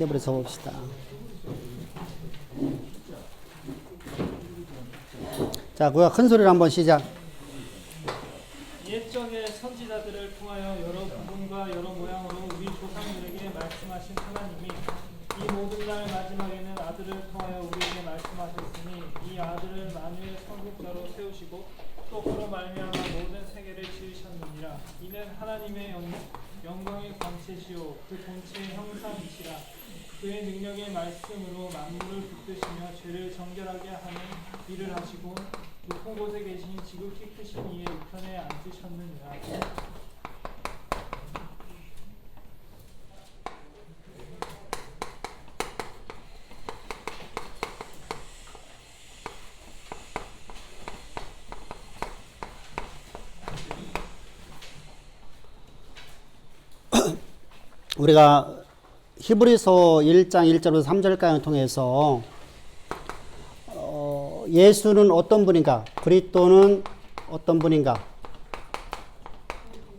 떼버려 적읍시다. 자, 그거 큰 소리로 한번 시작. 옛적의 선지자들을 통하여 여러 부분과 여러 모양으로 우리 조상들에게 말씀하신 하나님이 이 모든 날 마지막에는 아들을 통하여 우리에게 말씀하셨으니 이 아들을 만유의 선국자로 세우시고 또 그로 말미암아 모든 세계를 지으셨느니라. 이는 하나님의 영광의 광채시요 그 본체의 형상이시라. 그의 능력의 말씀으로 만물을 붙드시며 죄를 정결하게 하는 일을 하시고 높은 곳에 계신 지극히 크신 이의 우편에 앉으셨느니라. 우리가 히브리서 1장 1절부터 3절까지 통해서 예수는 어떤 분인가? 그리스도는 어떤 분인가?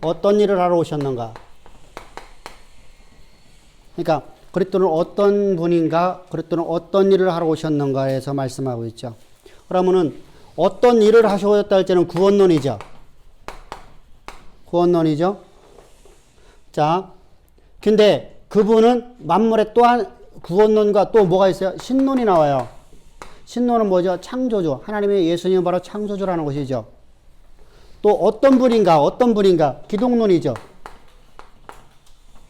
어떤 일을 하러 오셨는가? 그러니까 그리스도는 어떤 분인가? 그리스도는 어떤 일을 하러 오셨는가에서 말씀하고 있죠. 그러면은 어떤 일을 하셨다 할 때는 구원론이죠. 구원론이죠. 자, 근데 그분은 만물에 또한 구원론과 또 뭐가 있어요? 신론이 나와요. 신론은 뭐죠? 창조주. 하나님의 예수님은 바로 창조주라는 것이죠. 또 어떤 분인가? 어떤 분인가? 기독론이죠.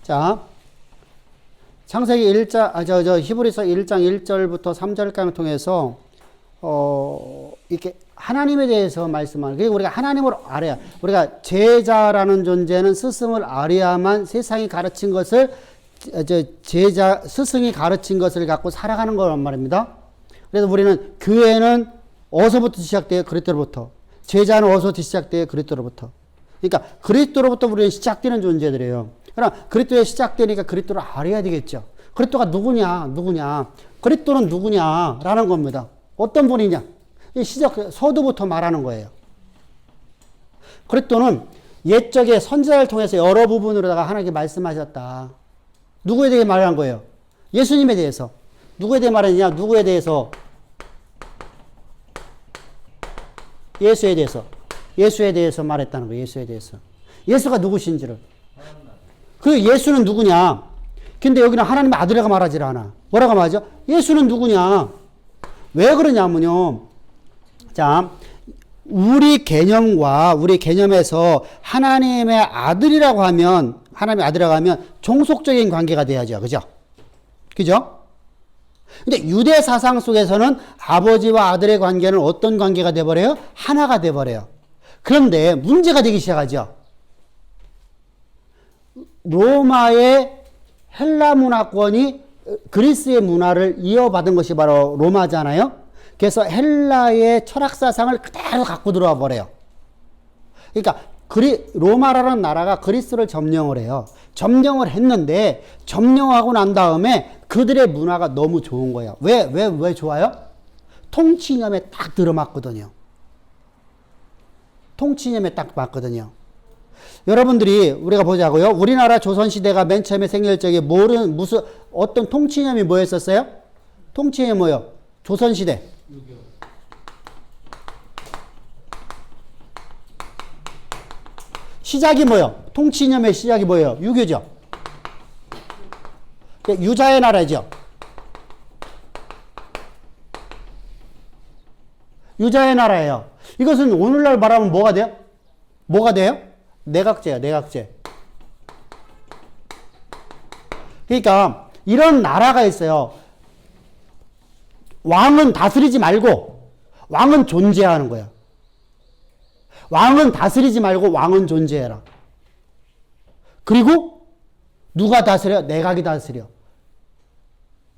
자, 창세기 1장, 히브리서 1장 1절부터 3절까지 통해서 이렇게 하나님에 대해서 말씀하는, 그게 우리가 하나님을 알아야, 우리가 제자라는 존재는 스승을 알아야만 세상이 가르친 것을, 스승이 가르친 것을 갖고 살아가는 거란 말입니다. 그래서 우리는 교회는 어디서부터 시작돼요? 그리스도로부터. 제자는 어디서부터 시작돼요? 그리스도로부터. 그러니까 그리스도로부터 우리는 시작되는 존재들이에요. 그럼 그리스도에 시작되니까 그리스도를 알아야 되겠죠. 그리스도가 누구냐? 그리스도는 누구냐라는 겁니다. 어떤 분이냐? 이 시작 서두부터 말하는 거예요. 그리스도는 옛적의 선지자를 통해서 여러 부분으로다가 하나님께 말씀하셨다. 누구에 대해 말한 거예요? 예수님에 대해서. 누구에 대해 말했냐? 누구에 대해서? 예수에 대해서. 예수에 대해서 말했다는 거예요. 예수에 대해서. 예수가 누구신지를. 그 예수는 누구냐? 근데 여기는 하나님의 아들이라고 말하지 않아. 뭐라고 말하죠? 예수는 누구냐? 왜 그러냐면요. 자, 우리 개념에서 하나님의 아들이라고 하면 종속적인 관계가 돼야죠. 그죠? 그죠? 근데 유대 사상 속에서는 아버지와 아들의 관계는 어떤 관계가 돼버려요? 하나가 돼버려요. 그런데 문제가 되기 시작하죠. 로마의 헬라 문화권이 그리스의 문화를 이어받은 것이 바로 로마잖아요. 그래서 헬라의 철학 사상을 그대로 갖고 들어와 버려요. 그러니까 로마라는 나라가 그리스를 점령을 해요. 점령을 했는데 점령하고 난 다음에 그들의 문화가 너무 좋은 거예요. 왜 좋아요? 통치념에 딱 들어맞거든요. 통치념에 딱 맞거든요. 여러분들이 우리가 보자고요. 우리나라 조선시대가 맨 처음에 생길 적에 어떤 통치념이 뭐였었어요? 통치념이 뭐요? 조선시대. 시작이 뭐요? 통치념의 시작이 뭐예요? 유교죠. 유자의 나라죠. 유자의 나라예요. 이것은 오늘날 말하면 뭐가 돼요? 뭐가 돼요? 내각제야, 내각제. 그러니까 이런 나라가 있어요. 왕은 다스리지 말고 왕은 존재하는 거야. 왕은 다스리지 말고 왕은 존재해라. 그리고 누가 다스려? 내각이 다스려.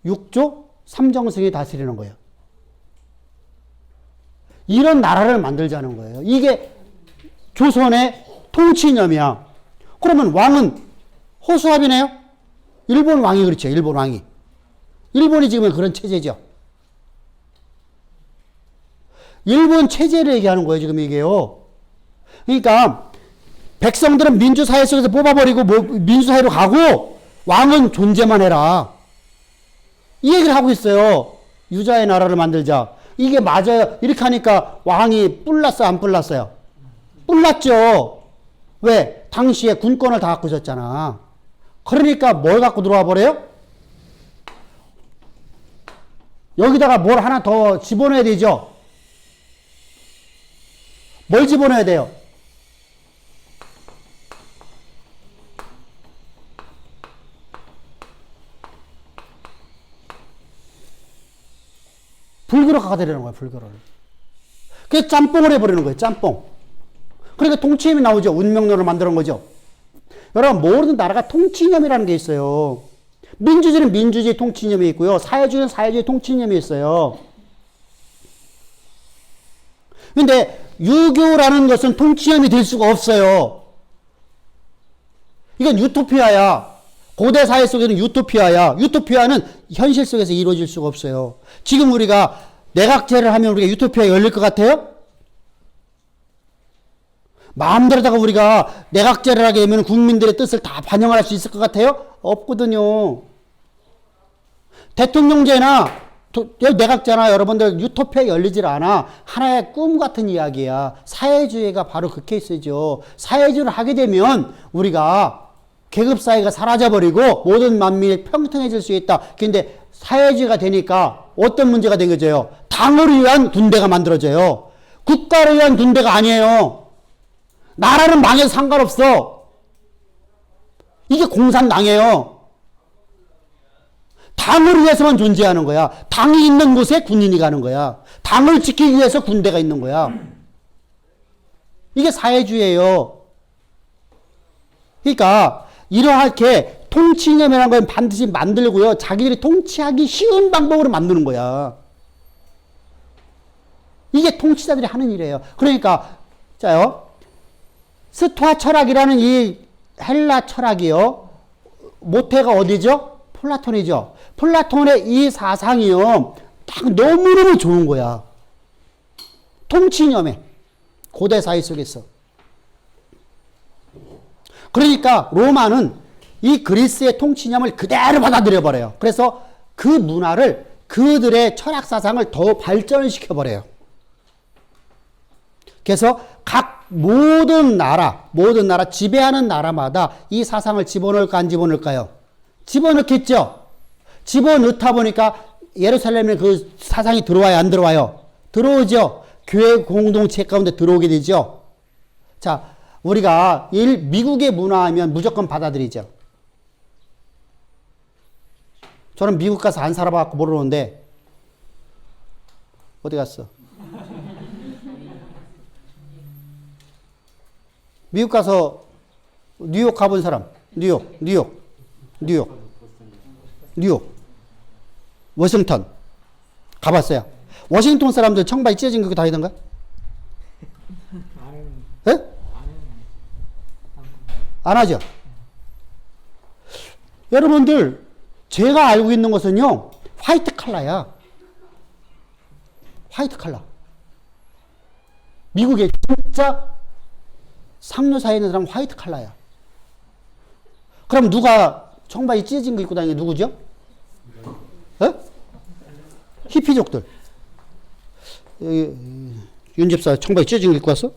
6조 3정승이 다스리는 거예요. 이런 나라를 만들자는 거예요. 이게 조선의 통치념이야. 그러면 왕은 허수아비네요? 일본 왕이 그렇죠. 일본 왕이. 일본이 지금 그런 체제죠. 일본 체제를 얘기하는 거예요. 지금 이게요. 그러니까 백성들은 민주사회 속에서 뽑아버리고 민주사회로 가고 왕은 존재만 해라. 이 얘기를 하고 있어요. 유자의 나라를 만들자. 이게 맞아요. 이렇게 하니까 왕이 뿔났어요? 안 뿔났어요? 뿔났죠. 왜? 당시에 군권을 다 갖고 있었잖아. 그러니까 뭘 갖고 들어와 버려요? 여기다가 뭘 하나 더 집어넣어야 되죠. 뭘 집어넣어야 돼요? 불교로 가되려는 거야, 불교를. 그래서 짬뽕을 해버리는 거예요, 짬뽕. 그러니까 통치념이 나오죠. 운명론을 만드는 거죠. 여러분, 모든 나라가 통치념이라는 게 있어요. 민주주의는 민주주의 통치념이 있고요. 사회주의는 사회주의 통치념이 있어요. 근데 유교라는 것은 통치념이 될 수가 없어요. 이건 유토피아야. 고대 사회 속에는 유토피아야. 유토피아는 현실 속에서 이루어질 수가 없어요. 지금 우리가 내각제를 하면 우리가 유토피아가 열릴 것 같아요? 마음대로다가 우리가 내각제를 하게 되면 국민들의 뜻을 다 반영할 수 있을 것 같아요? 없거든요. 대통령제나 내각제나 여러분들 유토피아 열리질 않아. 하나의 꿈 같은 이야기야. 사회주의가 바로 그 케이스죠. 사회주의를 하게 되면 우리가 계급사회가 사라져버리고 모든 만민이 평등해질 수 있다. 근데 사회주의가 되니까 어떤 문제가 된 거죠? 당을 위한 군대가 만들어져요. 국가를 위한 군대가 아니에요. 나라는 망해도 상관없어. 이게 공산당이에요. 당을 위해서만 존재하는 거야. 당이 있는 곳에 군인이 가는 거야. 당을 지키기 위해서 군대가 있는 거야. 이게 사회주의예요. 그러니까 이렇게 통치념이라는 건 반드시 만들고요. 자기들이 통치하기 쉬운 방법으로 만드는 거야. 이게 통치자들이 하는 일이에요. 그러니까 자요. 스토아 철학이라는 이 헬라 철학이요. 모태가 어디죠? 플라톤이죠. 플라톤의 이 사상이요. 딱 너무너무 좋은 거야. 통치념에. 고대 사회 속에서. 그러니까 로마는 이 그리스의 통치념을 그대로 받아들여 버려요. 그래서 그 문화를 그들의 철학 사상을 더 발전을 시켜버려요. 그래서 각 모든 나라 지배하는 나라마다 이 사상을 집어넣을까 안 집어넣을까요? 집어넣겠죠. 집어넣다 보니까 예루살렘에 그 사상이 들어와요, 안 들어와요? 들어오죠. 교회 공동체 가운데 들어오게 되죠. 자, 우리가 미국의 문화하면 무조건 받아들이죠. 저는 미국 가서 안 살아봐갖고 모르는데 어디 갔어? 미국 가서 뉴욕 가본 사람. 뉴욕. 워싱턴 가봤어요. 워싱턴 사람들 청바지 찢어진 거 다니던가? 예? 안 하죠? 여러분들 제가 알고 있는 것은요. 화이트 칼라야. 화이트 칼라. 미국에 진짜 상류사에 있는 사람은 화이트 칼라야. 그럼 누가 청바지 찢어진 거 입고 다니는 게 누구죠? 에? 히피족들. 윤 집사 청바지 찢어진 거 입고 왔어?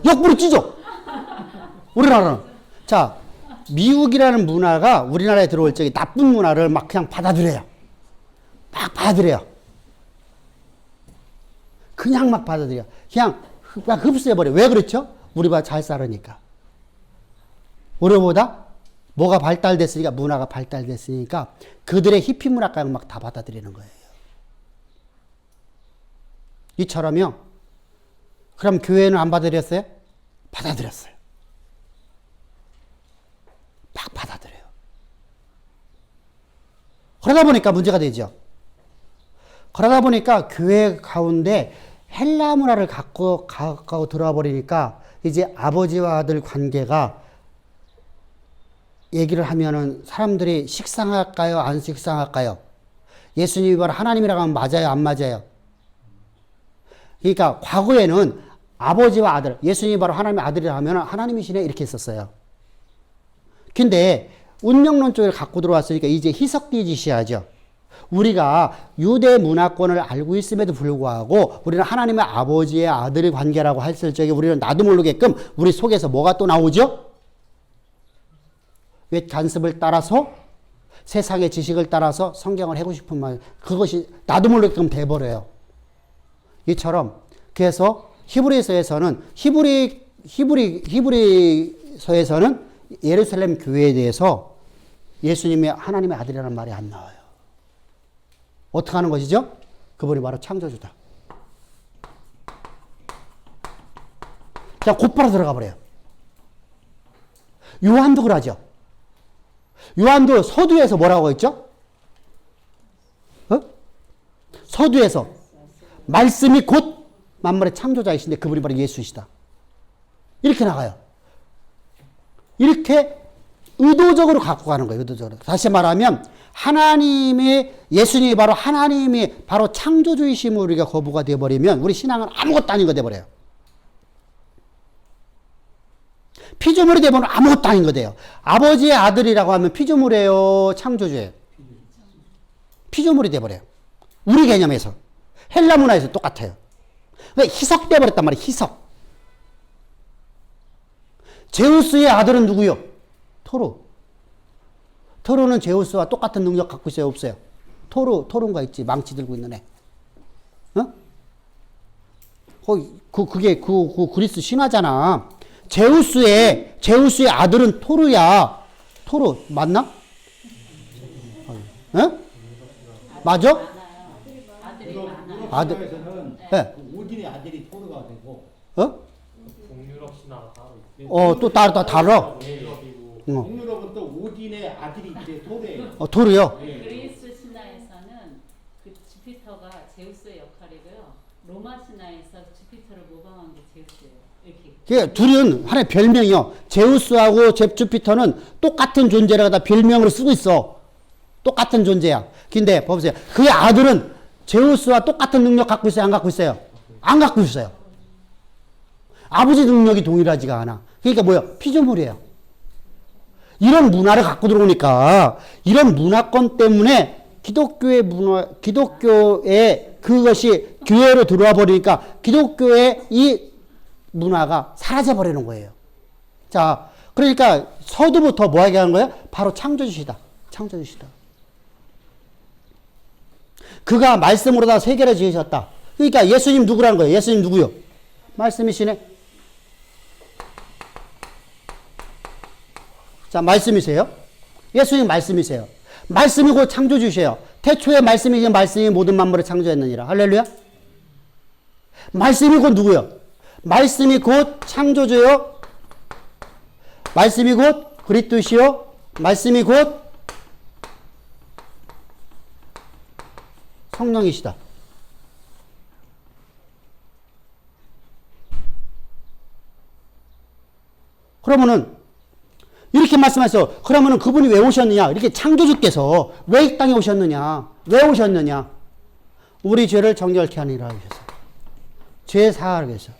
역부로 찢어. 우리나라는. 자, 미국이라는 문화가 우리나라에 들어올 적에 나쁜 문화를 막 그냥 받아들여요. 막 받아들여요. 그냥 막 받아들여. 그냥 막 흡수해버려. 왜 그렇죠? 우리보다 잘 살으니까. 우리보다 뭐가 발달됐으니까, 문화가 발달됐으니까 그들의 히피 문화까지 막 다 받아들이는 거예요. 이처럼요. 그럼 교회는 안 받아들였어요? 받아들였어요. 막 받아들여요. 그러다 보니까 문제가 되죠. 그러다 보니까 교회 가운데 헬라 문화를 가까워 들어와 버리니까 이제 아버지와 아들 관계가 얘기를 하면은 사람들이 식상할까요? 안 식상할까요? 예수님이 바로 하나님이라고 하면 맞아요? 안 맞아요? 그러니까 과거에는 아버지와 아들, 예수님이 바로 하나님의 아들이라 하면 하나님이시네 이렇게 했었어요. 근데 운명론 쪽을 갖고 들어왔으니까 이제 희석뒤지시하죠. 우리가 유대 문화권을 알고 있음에도 불구하고 우리는 하나님의 아버지의 아들의 관계라고 했을 적에 우리는 나도 모르게끔 우리 속에서 뭐가 또 나오죠? 왜 간섭을 따라서 세상의 지식을 따라서 성경을 해고 싶은 말, 그것이 나도 모르게끔 돼버려요. 이처럼 그래서 히브리서에서는 히브리서에서는 예루살렘 교회에 대해서 예수님이 하나님의 아들이라는 말이 안 나와요. 어떻게 하는 것이죠? 그분이 바로 창조주다. 그냥 곧바로 들어가 버려요. 요한도 그러죠. 요한도 서두에서 뭐라고 했죠? 서두에서 말씀이 곧 만물의 창조자이신데 그분이 바로 예수이시다. 이렇게 나가요. 이렇게 의도적으로 갖고 가는 거예요. 의도적으로. 다시 말하면 예수님이 바로 하나님이 바로 창조주이심을 우리가 거부가 되어버리면 우리 신앙은 아무것도 아닌 거 돼버려요. 피조물이 되면 아무것도 아닌 거 돼요. 아버지의 아들이라고 하면 피조물이에요, 창조주예요? 피조물이 돼버려요. 우리 개념에서. 헬라 문화에서 똑같아요. 희석돼 버렸단 말이에요. 희석. 제우스의 아들은 누구요? 토르. 토르는 제우스와 똑같은 능력 갖고 있어요? 없어요? 토르인가 있지. 망치 들고 있는 애. 그게 그리스 신화잖아. 제우스의 아들은 토르야. 토르 맞나? 맞아? 아들에서는 네. 오딘의 아들이 토르가 되고 동유럽 신화가 따로 또 달라. 동유럽은 또 오딘의 아들이 이제 토르예요. 토르요? 그리스 신화에서는 그 주피터가 제우스의 역할이고요. 로마 신화에서 주피터를 모방한 게 제우스예요. 이렇게. 둘은 하나의 별명이요. 제우스하고 주피터는 똑같은 존재라고 다 별명으로 쓰고 있어. 똑같은 존재야. 근데 보세요. 그의 아들은 제우스와 똑같은 능력 갖고 있어요? 안 갖고 있어요? 안 갖고 있어요. 아버지 능력이 동일하지가 않아. 그러니까 뭐예요? 피조물이에요. 이런 문화를 갖고 들어오니까 이런 문화권 때문에 기독교의 그것이 교회로 들어와 버리니까 기독교의 이 문화가 사라져 버리는 거예요. 자, 그러니까 서두부터 뭐 하게 하는 거예요? 바로 창조주시다. 창조주시다. 그가 말씀으로 다 세계를 지으셨다. 그러니까 예수님 누구라는 거예요? 예수님 누구요? 말씀이시네. 자, 말씀이세요. 예수님 말씀이세요. 말씀이 곧 창조주세요. 태초에 말씀이 모든 만물을 창조했느니라. 할렐루야. 말씀이 곧 누구요? 말씀이 곧 창조주요. 말씀이 곧 그리스도시요. 말씀이 곧 성령이시다. 그러면은 이렇게 말씀하셔서 그러면은 그분이 왜 오셨느냐? 이렇게 창조주께서 왜 이 땅에 오셨느냐? 왜 오셨느냐? 우리 죄를 정결케 하니라 하셔서 죄 사하기 위해서.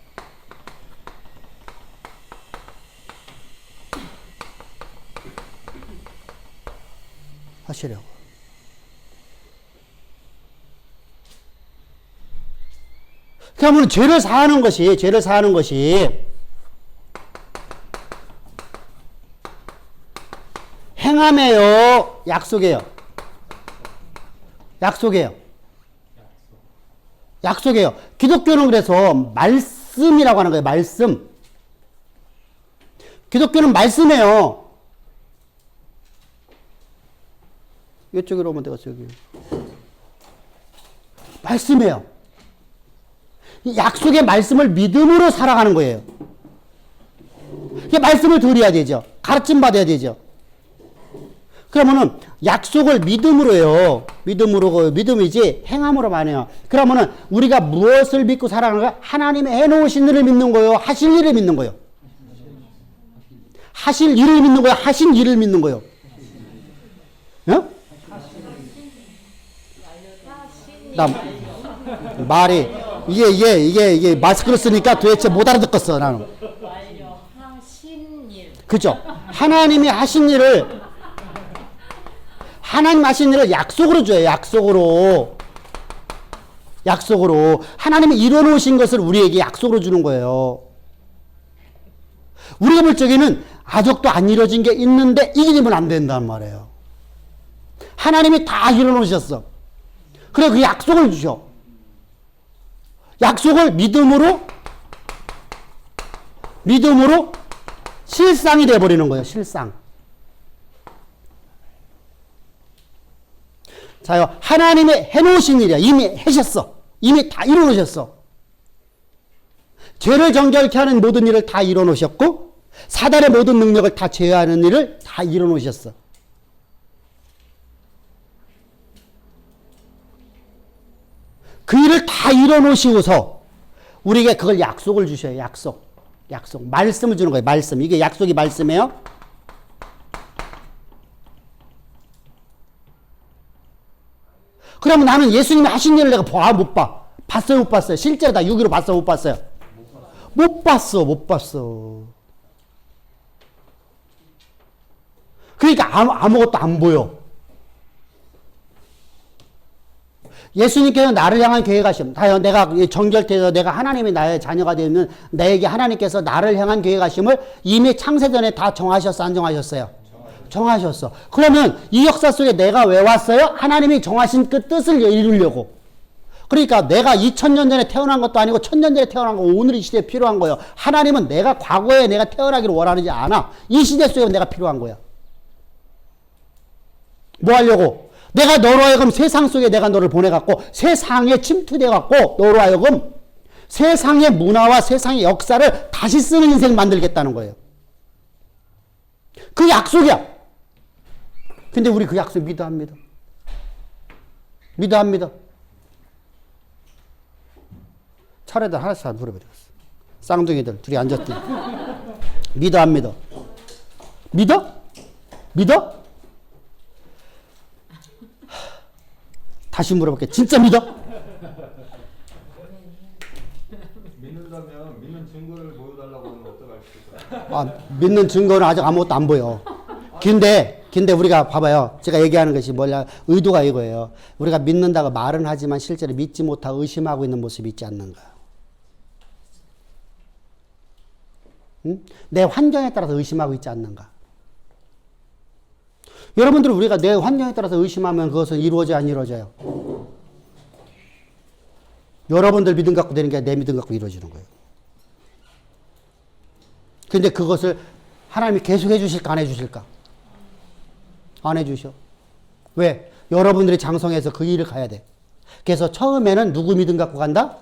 하시려고. 그러면 죄를 사하는 것이 행함이에요? 약속이에요? 약속이에요. 기독교는 그래서 말씀이라고 하는 거예요. 말씀. 기독교는 말씀이에요. 이쪽으로 오면 되겠어, 여기. 말씀이에요. 이 약속의 말씀을 믿음으로 살아가는 거예요. 이 말씀을 들어야 되죠. 가르침 받아야 되죠. 그러면은 약속을 믿음으로 해요. 믿음이지 행함으로만 해요. 그러면은 우리가 무엇을 믿고 살아가는 거야? 하나님의 해놓으신 일을 믿는 거예요? 하실 일을 믿는 거예요? 하실 일을 믿는 거예요? 하신 일을 믿는 거예요? 어? 나 말이 이게 마스크를 쓰니까 도대체 못 알아듣겠어 나는. 완료하신 일. 그죠? 하나님이 하신 일을 하나님 하신 일을 약속으로 줘요. 약속으로. 약속으로. 하나님이 이뤄놓으신 것을 우리에게 약속으로 주는 거예요. 우리가 볼 적에는 아직도 안 이루어진 게 있는데 이기면 안 된단 말이에요. 하나님이 다 이뤄놓으셨어. 그래 그 약속을 주셔. 약속을 믿음으로 실상이 돼버리는 거예요. 실상. 자요, 하나님이 해놓으신 일이야. 이미 하셨어. 이미 다 이뤄놓으셨어. 죄를 정결케 하는 모든 일을 다 이뤄놓으셨고 사단의 모든 능력을 다 제어하는 일을 다 이뤄놓으셨어. 그 일을 다 이뤄놓으시고서 우리에게 그걸 약속을 주셔요. 약속. 말씀을 주는 거예요. 말씀. 이게 약속이 말씀이에요. 그러면 나는 예수님이 하신 일을 내가 못 봐. 봤어요, 못 봤어요? 실제로 다 6.15 봤어요, 못 봤어요? 못 봤어. 그러니까 아무것도 안 보여. 예수님께서 나를 향한 계획하심. 다요, 내가 정결돼서 내가 하나님이 나의 자녀가 되면 나에게 하나님께서 나를 향한 계획하심을 이미 창세전에 다 정하셨어, 안 정하셨어요? 정하셨어. 그러면 이 역사 속에 내가 왜 왔어요? 하나님이 정하신 그 뜻을 이루려고. 그러니까 내가 2000년 전에 태어난 것도 아니고 1000년 전에 태어난 거 오늘 이 시대에 필요한 거예요. 하나님은 내가 과거에 내가 태어나기를 원하는지 않아. 이 시대 속에 내가 필요한 거야. 뭐 하려고? 내가 너로 하여금 세상 속에 내가 너를 보내갖고 세상에 침투돼갖고 너로 하여금 세상의 문화와 세상의 역사를 다시 쓰는 인생 만들겠다는 거예요. 그 약속이야. 근데 우리 그 약속 믿어 안 믿어? 믿어 안 믿어? 차례들 하나씩 물어버렸어. 쌍둥이들 둘이 앉았대. 믿어 안 믿어? 믿어? 믿어? 다시 물어볼게. 진짜 믿어? 믿는다면 믿는 증거를 보여달라고 하면 어떡할 수 있을까요? 아, 믿는 증거는 아직 아무것도 안 보여. 근데 우리가 봐봐요. 제가 얘기하는 것이 뭐냐, 의도가 이거예요. 우리가 믿는다고 말은 하지만 실제로 믿지 못하고 의심하고 있는 모습이 있지 않는가. 응? 내 환경에 따라서 의심하고 있지 않는가. 여러분들 우리가 내 환경에 따라서 의심하면 그것은 이루어져 안 이루어져요? 여러분들 믿음 갖고 되는 게 내 믿음 갖고 이루어지는 거예요. 근데 그것을 하나님이 계속 해주실까 안 해주실까? 안 해주셔. 왜? 여러분들이 장성해서 그 일을 가야 돼. 그래서 처음에는 누구 믿음 갖고 간다?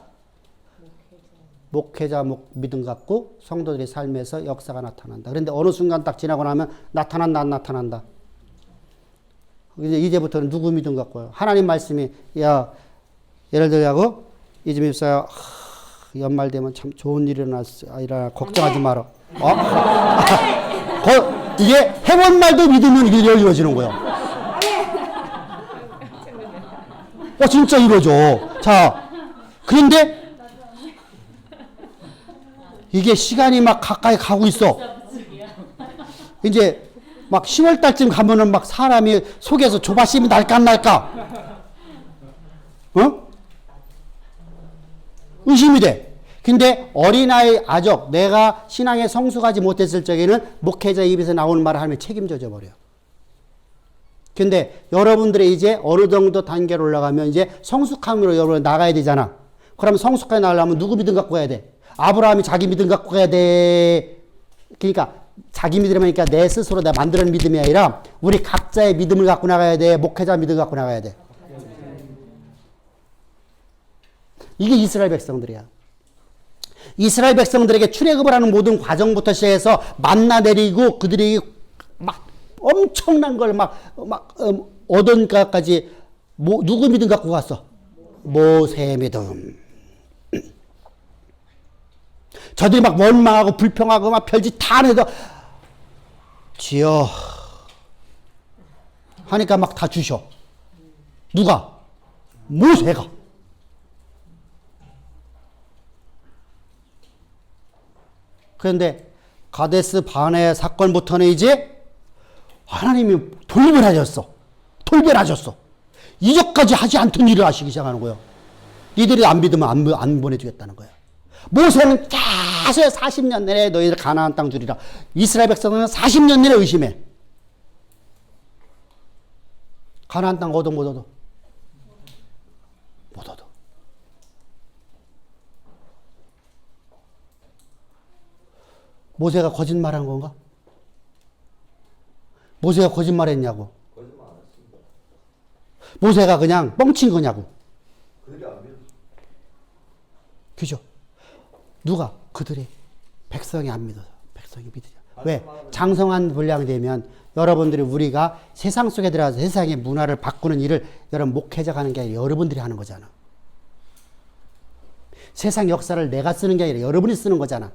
목회자 믿음 갖고 성도들의 삶에서 역사가 나타난다. 그런데 어느 순간 딱 지나고 나면 나타난다 안 나타난다? 이제부터는 누구 믿음 갖고요? 하나님 말씀이 예를 들자고 이재민 집사야 연말 되면 참 좋은 일이 일어나 걱정하지 마라. 이게 해본 말도 믿으면 이게 이루어지는 거예요. 진짜 이루어져. 자, 그런데 이게 시간이 막 가까이 가고 있어. 이제 막 10월 달쯤 가면은 막 사람이 속에서 조바심이 날까 안 날까? 의심이 돼. 근데 어린아이 아적, 내가 신앙에 성숙하지 못했을 적에는 목회자 입에서 나오는 말을 하면 책임져져 버려. 근데 여러분들이 이제 어느 정도 단계로 올라가면 이제 성숙함으로 여러분 나가야 되잖아. 그러면 성숙하게 나가려면 누구 믿음 갖고 가야 돼? 아브라함이 자기 믿음 갖고 가야 돼. 그러니까 자기 믿음이니까 내 스스로 내가 만드는 믿음이 아니라 우리 각자의 믿음을 갖고 나가야 돼. 목회자 믿음 갖고 나가야 돼. 이게 이스라엘 백성들이야. 이스라엘 백성들에게 출애굽을 하는 모든 과정부터 시작해서 만나 내리고 그들이 막 엄청난 걸 얻은 것까지 누구 믿음 갖고 갔어? 모세 믿음. 저들이 막 원망하고 불평하고 막 별짓 다 해서 주여 하니까 막 다 주셔. 누가? 모세가. 그런데 가데스 바네 사건부터는 이제 하나님이 돌림을 하셨어. 돌변하셨어. 이전까지 하지 않던 일을 하시기 시작하는 거예요. 니들이 안 믿으면 안 보내주겠다는 거예요. 모세는 계속 40년 내내 너희들 가나안 땅 주리라. 이스라엘 백성은 40년 내내 의심해. 가나안 땅 얻어 못 얻어? 못 얻어. 모세가 거짓말한 건가? 모세가 거짓말했냐고? 거짓말 안 했습니다. 모세가 그냥 뻥친 거냐고? 그들이 안 믿었어요. 그죠? 누가? 그들이. 백성이 안 믿어서. 백성이 믿으냐. 왜? 장성한 분량 되면 여러분들이 우리가 세상 속에 들어가서 세상의 문화를 바꾸는 일을 여러분 목회자가 하는 게 아니라 여러분들이 하는 거잖아. 세상 역사를 내가 쓰는 게 아니라 여러분이 쓰는 거잖아.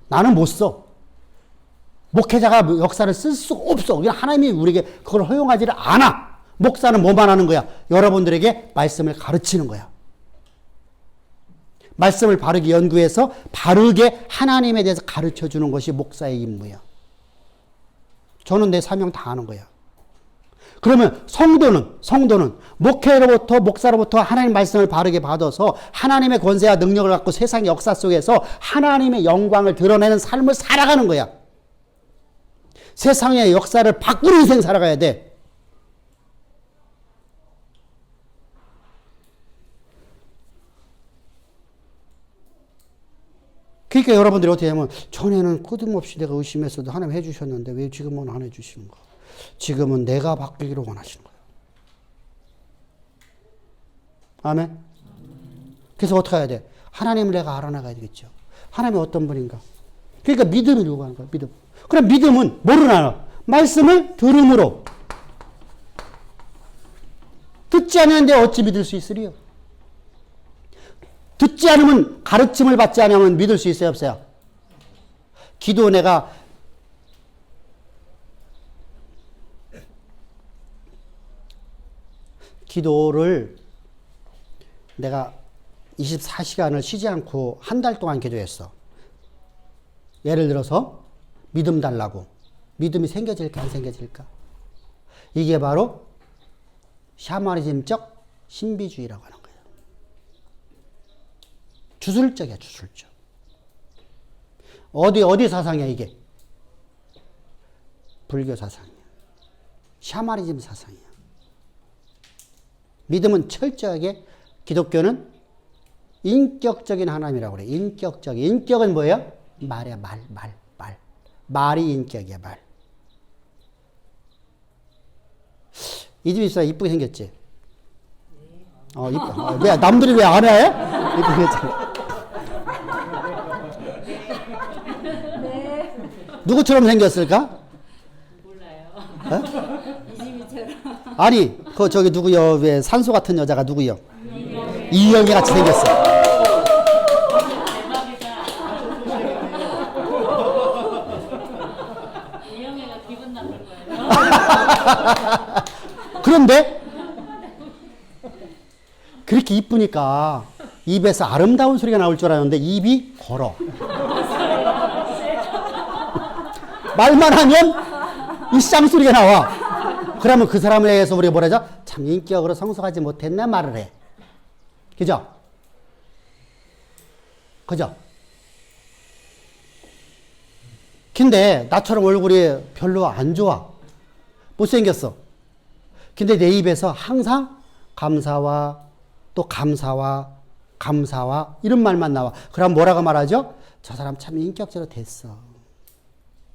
나는 못 써. 목회자가 역사를 쓸 수 없어. 그냥 하나님이 우리에게 그걸 허용하지를 않아. 목사는 뭐만 하는 거야? 여러분들에게 말씀을 가르치는 거야. 말씀을 바르게 연구해서 바르게 하나님에 대해서 가르쳐 주는 것이 목사의 임무야. 저는 내 사명 다 하는 거야. 그러면 성도는 목회로부터 목사로부터 하나님 말씀을 바르게 받아서 하나님의 권세와 능력을 갖고 세상의 역사 속에서 하나님의 영광을 드러내는 삶을 살아가는 거야. 세상의 역사를 바꾸는 인생 살아가야 돼. 그러니까 여러분들이 어떻게 하면 전에는 끊임없이 내가 의심했어도 하나님 해주셨는데 왜 지금은 안 해주시는 거야? 지금은 내가 바뀌기를 원하시는 거야. 아멘? 그래서 어떻게 해야 돼? 하나님을 내가 알아나가야 되겠죠. 하나님이 어떤 분인가? 그러니까 믿음을 요구하는 거야. 믿음. 그럼 믿음은 뭐를 알아? 말씀을 들음으로. 듣지 않는데 어찌 믿을 수 있으리요? 듣지 않으면 가르침을 받지 않으면 믿을 수 있어요? 없어요? 기도 내가 기도를 내가 24시간을 쉬지 않고 한 달 동안 기도했어. 예를 들어서 믿음 달라고. 믿음이 생겨질까 안 생겨질까? 이게 바로 샤머니즘적 신비주의라고 하는 거예요. 주술적이야, 주술적. 어디 사상이야, 이게? 불교 사상이야. 샤머니즘 사상이야. 믿음은 철저하게, 기독교는 인격적인 하나님이라고 그래. 인격적인. 인격은 뭐예요? 말이야, 말. 말이 인격이야, 말. 이 집 입사 이쁘게 생겼지? 이뻐. 왜, 남들이 왜 안 해? 이쁘게 생겼잖아. 누구처럼 생겼을까? 몰라요. 어? 이지미처럼. 아니, 저기 누구요? 왜 산소 같은 여자가 누구요? 이영애 같이 생겼어. 대박이다. 이영애가 기분 나쁠 거예요. 그런데 그렇게 이쁘니까 입에서 아름다운 소리가 나올 줄 알았는데 입이 걸어. 말만 하면 이 쌍소리가 나와. 그러면 그 사람을 위해서 우리가 뭐라 하죠? 참 인격으로 성숙하지 못했네 말을 해. 그죠? 그죠? 근데 나처럼 얼굴이 별로 안 좋아. 못생겼어. 근데 내 입에서 항상 감사와 또 감사와 이런 말만 나와. 그럼 뭐라고 말하죠? 저 사람 참 인격적으로 됐어.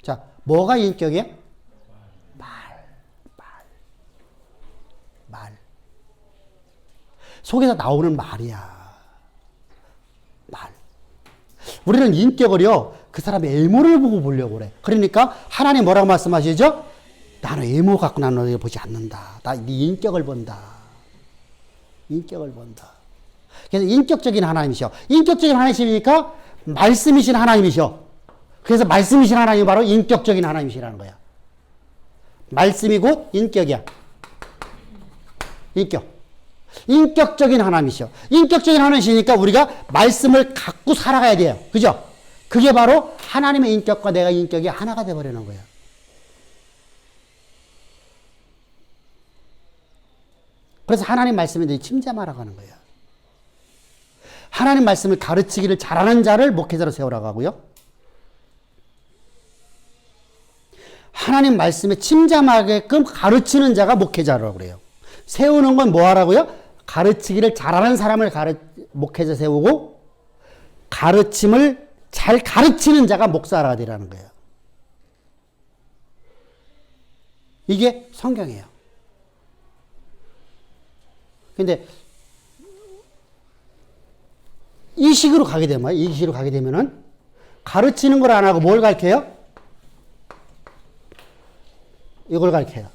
자, 뭐가 인격이야? 말. 속에서 나오는 말이야. 말. 우리는 인격을요, 그 사람의 외모를 보고 보려고 그래. 그러니까 하나님 뭐라고 말씀하시죠? 나는 외모 갖고 나는 너희를 보지 않는다. 나 네 인격을 본다. 인격을 본다. 그래서 인격적인 하나님이셔. 인격적인 하나님이시니까 말씀이신 하나님이셔. 그래서 말씀이신 하나님이 바로 인격적인 하나님이시라는 거야. 말씀이 곧 인격이야. 인격. 인격적인 하나님이셔. 인격적인 하나님이시니까 우리가 말씀을 갖고 살아가야 돼요. 그죠? 그게 바로 하나님의 인격과 내가 인격이 하나가 돼버리는 거야. 그래서 하나님 말씀에 침잠하라고 하는 거예요. 하나님 말씀을 가르치기를 잘하는 자를 목회자로 세우라고 하고요. 하나님 말씀에 침잠하게끔 가르치는 자가 목회자라고 그래요. 세우는 건 뭐 하라고요? 가르치기를 잘하는 사람을 목회자 세우고 가르침을 잘 가르치는 자가 목사가 되라는 거예요. 이게 성경이에요. 근데 이 식으로 가게 되면, 이 식으로 가게 되면은 가르치는 걸 안 하고 뭘 가르쳐요? 이걸 가르쳐요.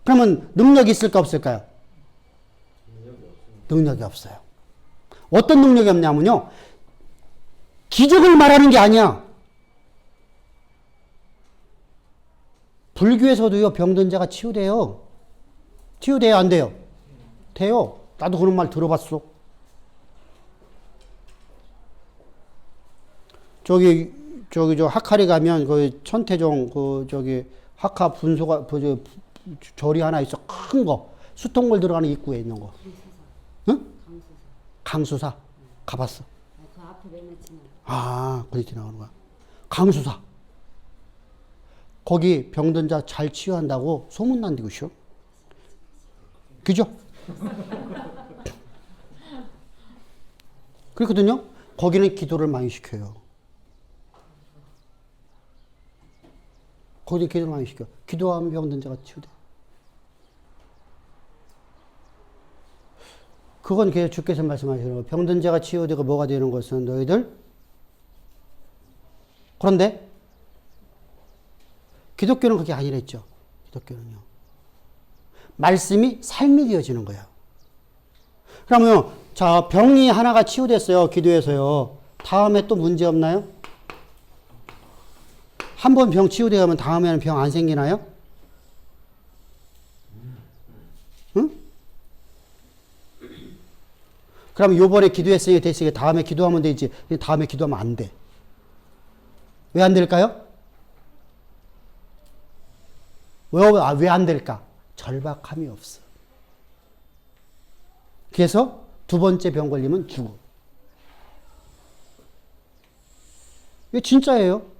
그러면 능력이 있을까 없을까요? 능력이 없어요. 어떤 능력이 없냐면요. 기적을 말하는 게 아니야. 불교에서도요, 병든 자가 치유돼요. 치유돼요, 안 돼요? 돼요. 나도 그런 말 들어봤어. 저 학칼에 가면 그 천태종 학카 분소가 절이 하나 있어. 큰 거. 수통골 들어가는 입구에 있는 거. 응? 강수사. 가봤어. 그 앞에 맨날 지나. 아, 거기 지나가는 거야. 강수사. 거기 병든 자 잘 치유한다고 소문난다고 쇼. 그죠? 그렇거든요. 거기는 기도를 많이 시켜요. 거기는 기도를 많이 시켜. 기도하면 병든 자가 치유돼. 그건 그냥 주께서 말씀하시는 거. 병든 자가 치유되고 뭐가 되는 것은 너희들. 그런데 기독교는 그게 아니랬죠. 기독교는요. 말씀이 삶이 되어지는 거예요. 그러면 자, 병이 하나가 치유됐어요. 기도해서요. 다음에 또 문제 없나요? 한 번 병 치유되면 다음에는 병 안 생기나요? 응? 그럼 요번에 기도했으니 됐으니 다음에 기도하면 되지. 다음에 기도하면 안 돼. 왜 안 될까요? 왜 안 될까? 절박함이 없어. 그래서 두 번째 병 걸리면 죽어. 이게 진짜예요.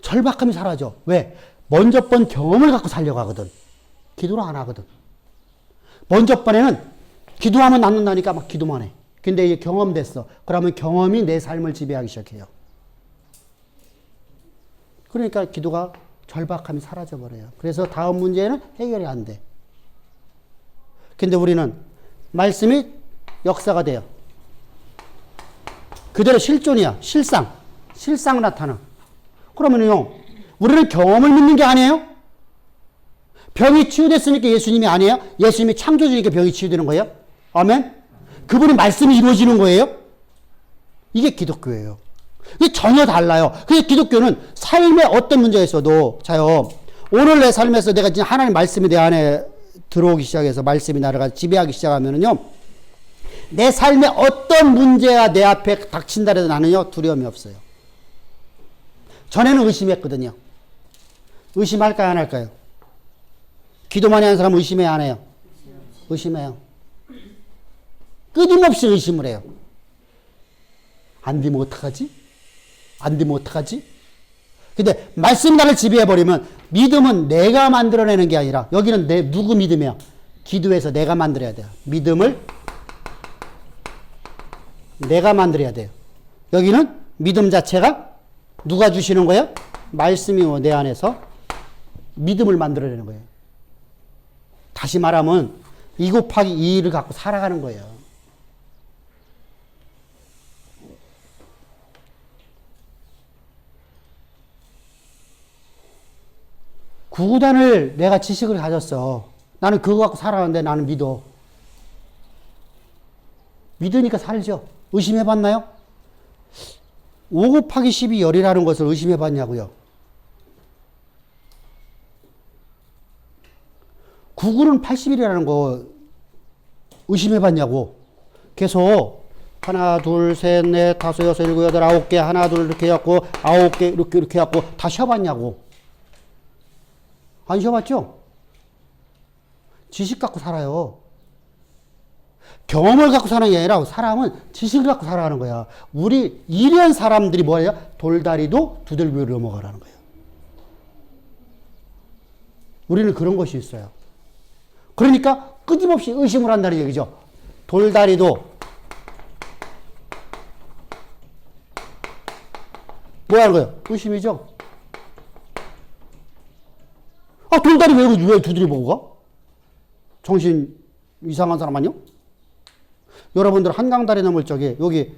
절박함이 사라져. 왜? 먼저 번 경험을 갖고 살려고 하거든. 기도를 안 하거든. 먼저 번에는 기도하면 낫는다니까 막 기도만 해. 근데 이게 경험됐어. 그러면 경험이 내 삶을 지배하기 시작해요. 그러니까 기도가 절박함이 사라져버려요. 그래서 다음 문제는 해결이 안 돼. 근데 우리는 말씀이 역사가 돼요. 그대로 실존이야. 실상 나타나. 그러면요, 우리는 경험을 믿는 게 아니에요? 병이 치유됐으니까 예수님이 아니에요? 예수님이 창조주니까 병이 치유되는 거예요? 아멘? 그분의 말씀이 이루어지는 거예요? 이게 기독교예요. 이게 전혀 달라요. 그래서 기독교는 삶에 어떤 문제가 있어도, 자요, 오늘 내 삶에서 내가 지금 하나님 말씀이 내 안에 들어오기 시작해서 말씀이 나를 지배하기 시작하면은요, 내 삶에 어떤 문제가 내 앞에 닥친다 해도 나는요, 두려움이 없어요. 전에는 의심했거든요. 의심할까요, 안 할까요? 기도 많이 하는 사람은 의심해요, 안 해요? 의심해요. 끊임없이 의심을 해요. 안 되면 어떡하지? 안 되면 어떡하지? 근데 말씀 나를 지배해버리면 믿음은 내가 만들어내는 게 아니라 여기는 누구 믿음이야? 기도해서 내가 만들어야 돼요. 믿음을 내가 만들어야 돼요. 여기는 믿음 자체가 누가 주시는 거예요? 말씀이 내 안에서 믿음을 만들어내는 거예요. 다시 말하면 2 곱하기 2를 갖고 살아가는 거예요. 구구단을 내가 지식을 가졌어. 나는 그거 갖고 살아가는데 나는 믿어. 믿으니까 살죠. 의심해봤나요? 5 곱하기 10이 열이라는 것을 의심해봤냐고요. 9구는 80이라는 거 의심해봤냐고. 계속 하나, 둘, 셋, 넷, 다섯, 여섯, 일곱, 여덟, 아홉 개, 하나, 둘, 이렇게 해갖고, 아홉 개, 이렇게 해갖고, 다 쉬어봤냐고. 안 쉬어봤죠? 지식 갖고 살아요. 경험을 갖고 사는 게 아니라 사람은 지식을 갖고 살아가는 거야. 우리 이런 사람들이 뭐예요? 돌다리도 두들겨 넘어가라는 거예요. 우리는 그런 것이 있어요. 그러니까 끊임없이 의심을 한다는 얘기죠. 돌다리도 뭐 하는 거예요? 의심이죠. 아, 돌다리 왜 두드려보고 가? 정신 이상한 사람 아니요? 여러분들 한강다리 넘을 적에 여기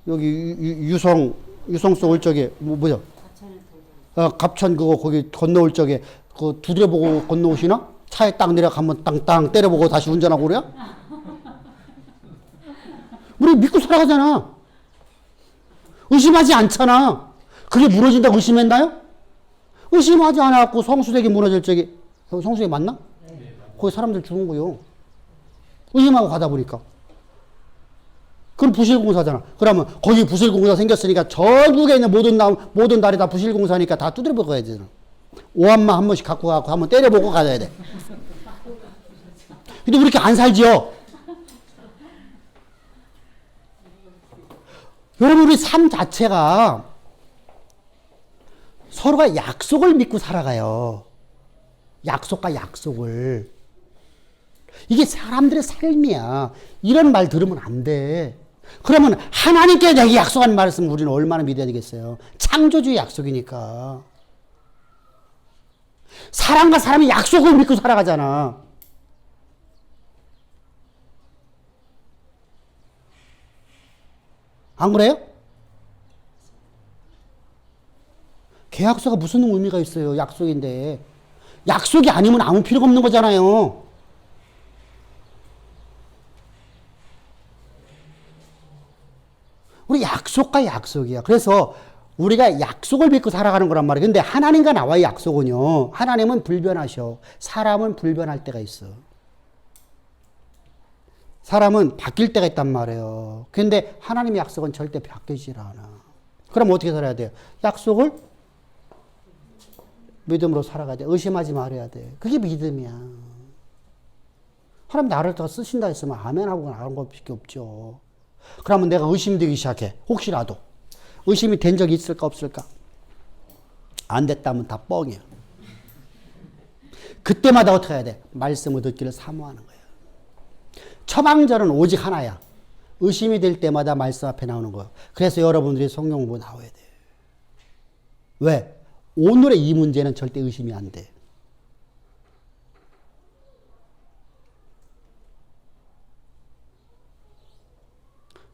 유성소 올 적에 뭐야? 갑천 그거 거기 건너올 적에 그 두드려보고 건너오시나? 차에 딱 내려가면 땅땅 때려보고 다시 운전하고 그래요? 우리 믿고 살아가잖아. 의심하지 않잖아. 그게 무너진다고 의심했나요? 의심하지 않았고 성수대기 무너질 적에 성수대기 맞나? 거기 사람들 죽은 거요. 의심하고 가다 보니까. 그럼 부실공사잖아. 그러면 거기 부실공사 생겼으니까 전국에 있는 모든 다리 다 부실공사니까 다 두드려보고 가야 되잖아. 오한마 한 번씩 갖고 가고 한번 때려보고 가야 돼. 근데 우리 이렇게 안 살지요? 여러분, 우리 삶 자체가 서로가 약속을 믿고 살아가요. 약속과 약속을. 이게 사람들의 삶이야. 이런 말 들으면 안 돼. 그러면 하나님께 내게 약속한 말씀 우리는 얼마나 믿어야 되겠어요. 창조주의 약속이니까. 사람과 사람이 약속을 믿고 살아가잖아. 안 그래요? 계약서가 무슨 의미가 있어요? 약속인데. 약속이 아니면 아무 필요가 없는 거잖아요. 우리 약속과 약속이야. 그래서 우리가 약속을 믿고 살아가는 거란 말이에요. 근데 하나님과 나와의 약속은요. 하나님은 불변하셔. 사람은 불변할 때가 있어. 사람은 바뀔 때가 있단 말이에요. 근데 하나님의 약속은 절대 바뀌질 않아. 그럼 어떻게 살아야 돼요? 약속을 믿음으로 살아가야 돼. 의심하지 말아야 돼. 그게 믿음이야. 하나님 나를 더 쓰신다 했으면 아멘하고 나온 것밖에 없죠. 그러면 내가 의심되기 시작해. 혹시라도. 의심이 된 적이 있을까 없을까? 안 됐다면 다 뻥이야. 그때마다 어떻게 해야 돼? 말씀을 듣기를 사모하는 거야. 처방전은 오직 하나야. 의심이 될 때마다 말씀 앞에 나오는 거야. 그래서 여러분들이 성경 공부 나와야 돼. 왜? 오늘의 이 문제는 절대 의심이 안 돼.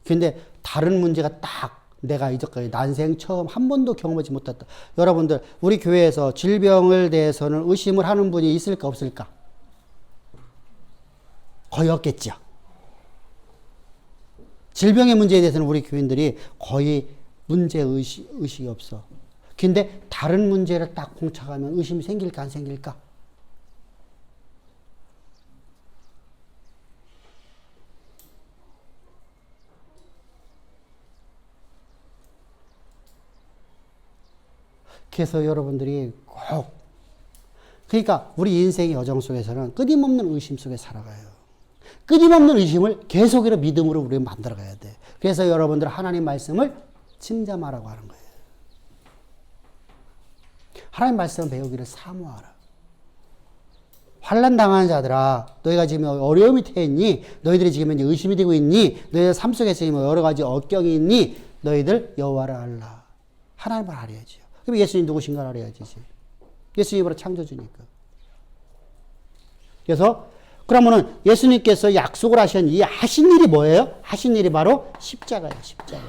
근데 다른 문제가 딱 내가 이제까지 난생 처음 한 번도 경험하지 못했다. 여러분들 우리 교회에서 질병을 대해서는 의심을 하는 분이 있을까 없을까? 거의 없겠죠. 질병의 문제에 대해서는 우리 교인들이 거의 문제의식이 없어. 근데 다른 문제를 딱 공착하면 의심이 생길까 안 생길까? 그래서 여러분들이 꼭 그러니까 우리 인생의 여정 속에서는 끊임없는 의심 속에 살아가요. 끊임없는 의심을 계속해서 믿음으로 우리가 만들어가야 돼. 그래서 여러분들 하나님 말씀을 침잠하라고 하는 거예요. 하나님 말씀 배우기를 사모하라. 환난 당하는 자들아, 너희가 지금 어려움이 태있니? 너희들이 지금 이제 의심이 되고 있니? 너희들 삶 속에서 여러 가지 억경이 있니? 너희들 여호와를 알라. 하나님을 알아야지요. 그럼 예수님 누구신가 알아야지. 예수님이 바로 창조주니까. 그래서 그러면은 예수님께서 약속을 하신 이 하신 일이 뭐예요? 하신 일이 바로 십자가예요. 십자가.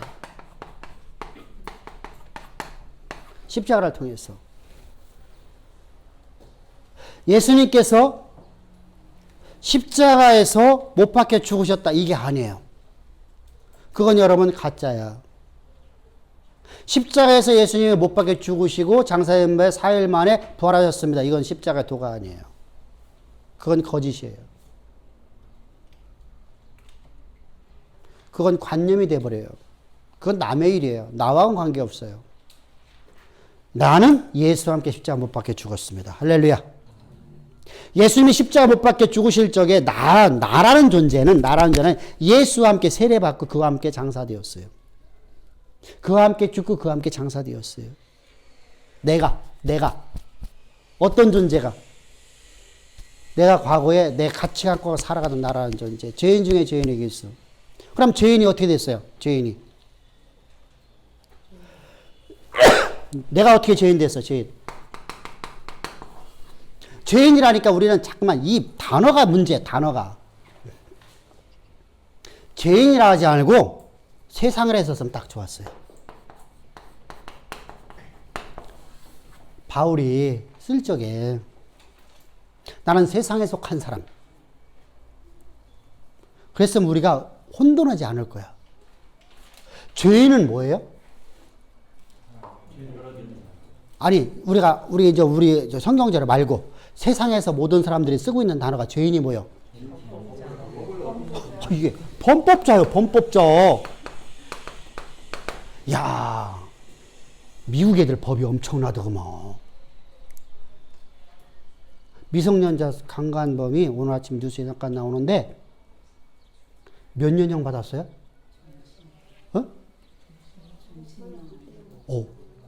십자가를 통해서. 예수님께서 십자가에서 못 박혀 죽으셨다. 이게 아니에요. 그건 여러분 가짜야. 십자가에서 예수님이 못 박혀 죽으시고 장사연배 4일 만에 부활하셨습니다. 이건 십자가 도가 아니에요. 그건 거짓이에요. 그건 관념이 돼버려요. 그건 남의 일이에요. 나와는 관계없어요. 나는 예수와 함께 십자가 못 박혀 죽었습니다. 할렐루야. 예수님이 십자가 못 박혀 죽으실 적에 나라는 존재는 예수와 함께 세례받고 그와 함께 장사되었어요. 그와 함께 죽고 그와 함께 장사되었어요. 내가 어떤 존재가 내가 과거에 내 가치관과 살아가던 나라는 존재, 죄인 중에 죄인에게 있어. 그럼 죄인이 어떻게 됐어요? 죄인이 내가 어떻게 죄인 됐어? 죄인이라니까 우리는 자꾸만 이 단어가 문제야. 단어가 죄인이라 하지 않고 세상을 했었으면 딱 좋았어요. 바울이 쓸 적에 나는 세상에 속한 사람. 그랬으면 우리가 혼돈하지 않을 거야. 죄인은 뭐예요? 아니, 우리 성경제를 말고 세상에서 모든 사람들이 쓰고 있는 단어가 죄인이 뭐예요? 이게 범법자요, 범법자. 야, 미국 애들 법이 엄청나더구먼. 미성년자 강간범이 오늘 아침 뉴스에 잠깐 나오는데 몇 년형 받았어요?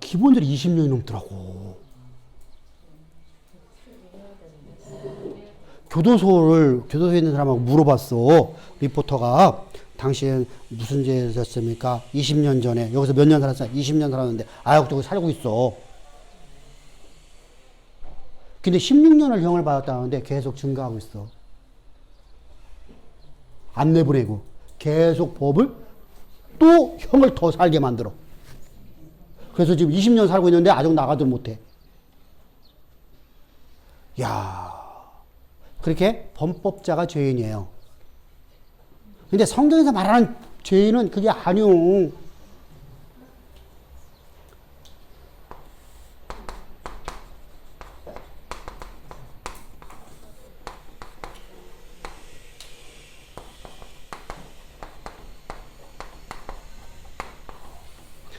기본적으로 20년이 넘더라고. 교도소에 있는 사람하고 물어봤어. 리포터가 당신 무슨 죄였습니까? 20년 전에. 여기서 몇 년 살았어요? 20년 살았는데 아역적으로 살고 있어. 근데 16년을 형을 받았다는데 계속 증가하고 있어. 안 내보내고 계속 법을 또 형을 더 살게 만들어. 그래서 지금 20년 살고 있는데 아직 나가도 못해. 야, 그렇게 범법자가 죄인이에요. 근데 성경에서 말하는 죄인은 그게 아니오.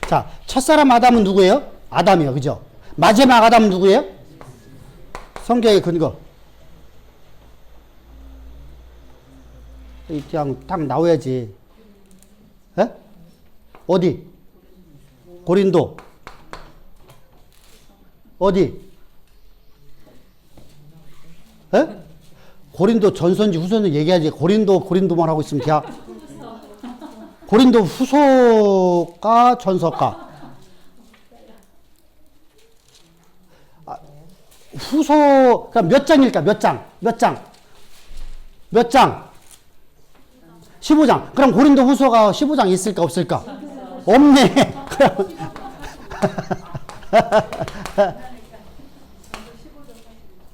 자, 첫사람 아담은 누구예요? 아담이요, 그죠? 마지막 아담은 누구예요? 성경의 근거. 그냥 딱 나와야지. 에? 어디? 고린도. 어디? 에? 고린도 전서인지 후서인지 얘기하지. 고린도만 하고 있으면 돼. 고린도 후서가 전서가? 후서, 그럼 몇 장일까? 몇 장? 15장. 그럼 고린도 후서가 15장 있을까? 없을까? 없네. 그럼.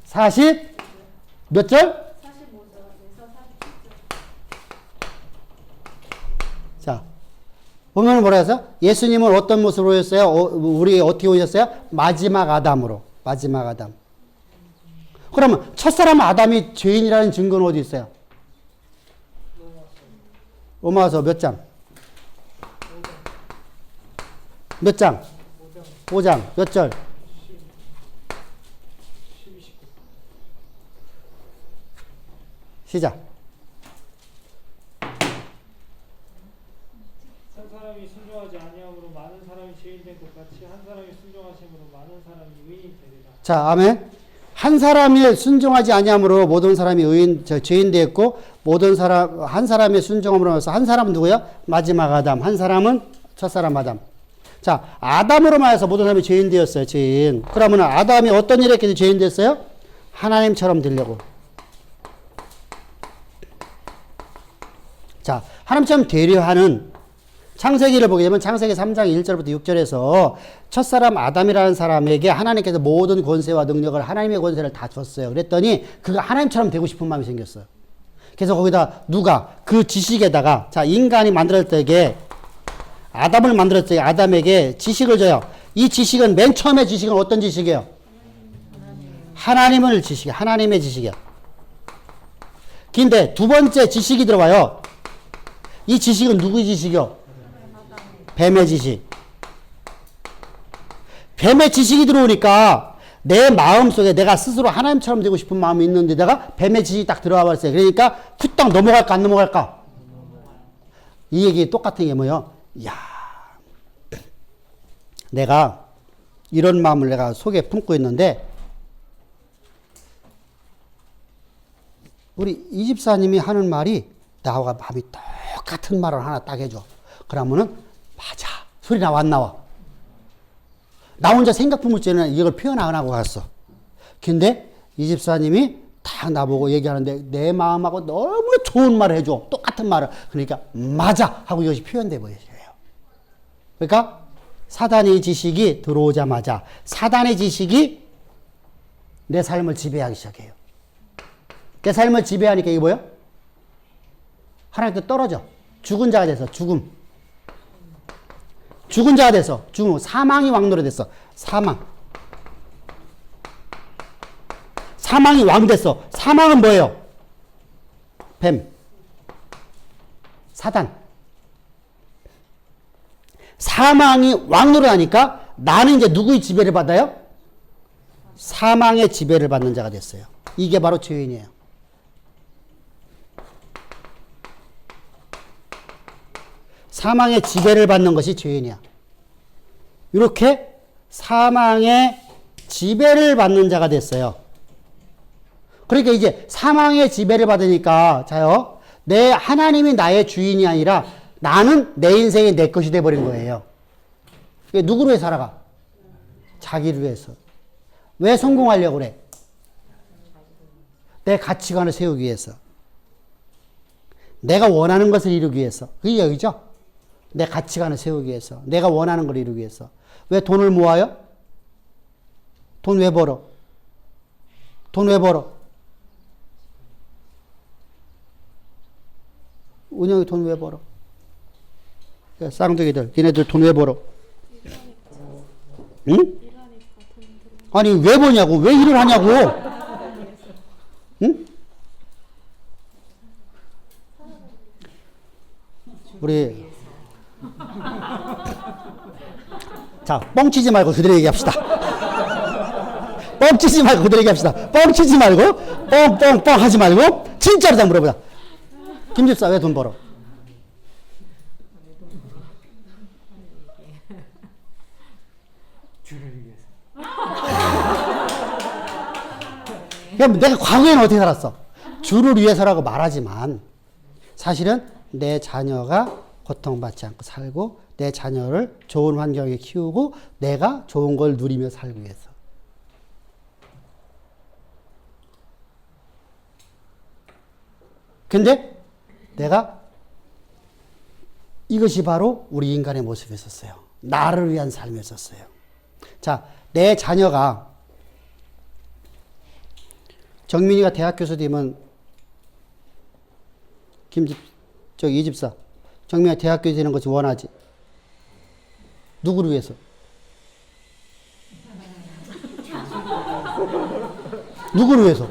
40? 몇 절? 자, 보면 뭐라 해서? 예수님은 어떤 모습으로 오셨어요? 우리 어떻게 오셨어요? 마지막 아담으로. 마지막 아담. 그러면 첫사람 아담이 죄인이라는 증거는 어디 있어요? 로마서 몇 장? 몇 장? 5장. 몇 절? 시작. 한 사람이 순종하지 아니함으로 많은 사람이 죄인된 것 같이 한 사람이 순종하심으로 많은 사람이 의인이 되리라. 자, 아멘. 한 사람이 순종하지 아니함으로 모든 사람이 죄인 되었고 한 사람의 순종함으로 해서 한 사람은 누구야? 마지막 아담. 한 사람은 첫사람 아담. 자, 아담으로 말해서 모든 사람이 죄인 되었어요. 죄인. 그러면 아담이 어떤 일에 있길래 죄인 됐어요? 하나님처럼 되려고. 자, 하나님처럼 되려 하는 창세기를 보게 되면 창세기 3장 1절부터 6절에서 첫사람 아담이라는 사람에게 하나님께서 모든 권세와 능력을 하나님의 권세를 다 줬어요. 그랬더니 그가 하나님처럼 되고 싶은 마음이 생겼어요. 그래서 거기다 누가 그 지식에다가 자, 인간이 만들었을 때에 아담을 만들었을 때 아담에게 지식을 줘요. 이 지식은 맨 처음에 지식은 어떤 지식이에요? 하나님의 지식이야. 근데 두 번째 지식이 들어와요. 이 지식은 누구의 지식이요? 뱀의 지식. 뱀의 지식이 들어오니까 내 마음속에 내가 스스로 하나님처럼 되고 싶은 마음이 있는데다가 뱀의 지식이 딱 들어와 버렸어요. 그러니까 후딱 넘어갈까 안 넘어갈까? 이 얘기 똑같은 게 뭐예요? 야, 내가 이런 마음을 내가 속에 품고 있는데 우리 이 집사님이 하는 말이 나와 마음이 똑같은 말을 하나 딱 해줘. 그러면은 맞아. 소리 나와 안 나와? 나 혼자 생각 품을 때는 이걸 표현 안 하고 갔어. 근데 이 집사님이 딱 나보고 얘기하는데 내 마음하고 너무 좋은 말을 해줘. 똑같은 말을. 그러니까 맞아 하고 이것이 표현돼 버려요. 그러니까 사단의 지식이 들어오자마자 사단의 지식이 내 삶을 지배하기 시작해요. 내 삶을 지배하니까 이게 뭐예요? 하나님께 떨어져. 죽은 자가 돼서 죽음. 죽은 자가 돼서 죽음. 사망이 왕노래 됐어. 사망. 사망이 왕 됐어. 사망은 뭐예요? 뱀. 사단. 사망이 왕노래 하니까 나는 이제 누구의 지배를 받아요? 사망의 지배를 받는 자가 됐어요. 이게 바로 죄인이에요. 사망의 지배를 받는 것이 죄인이야. 이렇게 사망의 지배를 받는 자가 됐어요. 그러니까 이제 사망의 지배를 받으니까 자요. 내 하나님이 나의 주인이 아니라 나는 내 인생이 내 것이 돼버린 거예요. 누구를 위해 살아가? 자기를 위해서. 왜 성공하려고 그래? 내 가치관을 세우기 위해서. 내가 원하는 것을 이루기 위해서. 그게 여기죠? 내 가치관을 세우기 위해서. 내가 원하는 걸 이루기 위해서. 왜 돈을 모아요? 돈 왜 벌어? 돈 왜 벌어? 은영이 돈 왜 벌어? 야, 쌍둥이들, 니네들 돈 왜 벌어? 응? 아니, 왜 버냐고? 왜 일을 하냐고? 응? 우리 자, 뻥치지 말고 그대로 얘기합시다. 뻥치지 말고 그대로 얘기합시다. 뻥치지 말고 뻥뻥뻥 하지 말고 진짜로 다 물어보자. 김집사 왜 돈 벌어? 주를 위해서. 그럼 내가 과거에는 어떻게 살았어? 주를 위해서라고 말하지만 사실은 내 자녀가 고통받지 않고 살고 내 자녀를 좋은 환경에 키우고 내가 좋은 걸 누리며 살기 위해서. 근데 내가 이것이 바로 우리 인간의 모습이었어요. 나를 위한 삶이었어요. 자, 내 자녀가 정민이가 대학 교수 되면 이 집사 정민이가 대학 교수 되는 것이 원하지. 누구를 위해서? 누구를 위해서?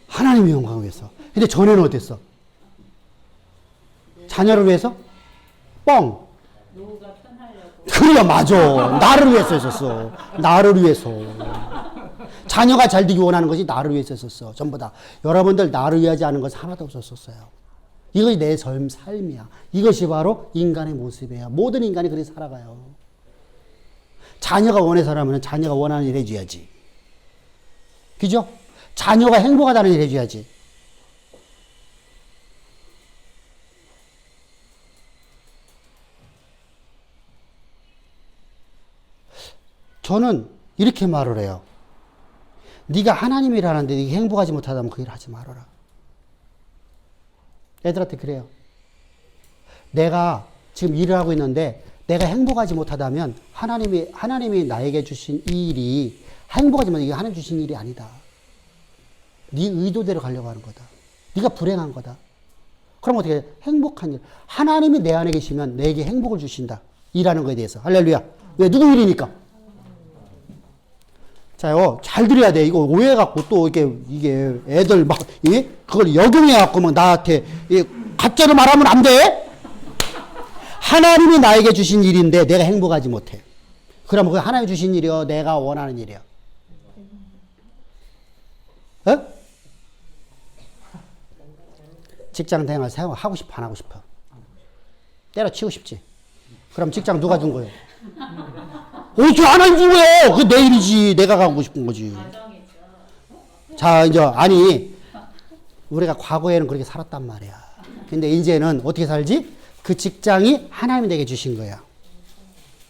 하나님의 영광을 위해서. 근데 전에는 어땠어? 자녀를 위해서? 뻥. 노후가 편하려고. 그래, 맞아. 나를 위해서 했었어. 나를 위해서. 자녀가 잘 되기 원하는 것이 나를 위해서 했었어. 전부 다. 여러분들 나를 위하지 않은 것은 하나도 없었어요. 이것이 내 삶이야. 이것이 바로 인간의 모습이에요. 모든 인간이 그렇게 살아가요. 자녀가 원해서라면 자녀가 원하는 일 해줘야지. 그죠? 자녀가 행복하다는 일 해줘야지. 저는 이렇게 말을 해요. 네가 하나님이라는데 네가 행복하지 못하다면 그 일 하지 말아라. 애들한테 그래요. 내가 지금 일을 하고 있는데 내가 행복하지 못하다면 하나님이 나에게 주신 이 일이 행복하지만 이게 하나님 주신 일이 아니다. 네 의도대로 가려고 하는 거다. 네가 불행한 거다. 그럼 어떻게 해? 행복한 일. 하나님이 내 안에 계시면 내게 행복을 주신다. 일하는 거에 대해서. 할렐루야. 왜? 누구 일이니까? 자요, 잘 들어야 돼. 이거 오해해갖고 또 이게 애들 막, 그걸 역용해갖고 막 나한테 가짜로 말하면 안 돼. 하나님이 나에게 주신 일인데 내가 행복하지 못해. 그럼 그 하나님이 주신 일이요, 내가 원하는 일이요. 어? 직장 생활 하고 싶어, 안 하고 싶어? 때려치우고 싶지. 그럼 직장 누가 준 거예요? 어디 하나님 준 거예요? 그 내 일이지. 내가 가고 싶은 거지. 자, 이제 아니 우리가 과거에는 그렇게 살았단 말이야. 근데 이제는 어떻게 살지? 그 직장이 하나님이 내게 주신 거야.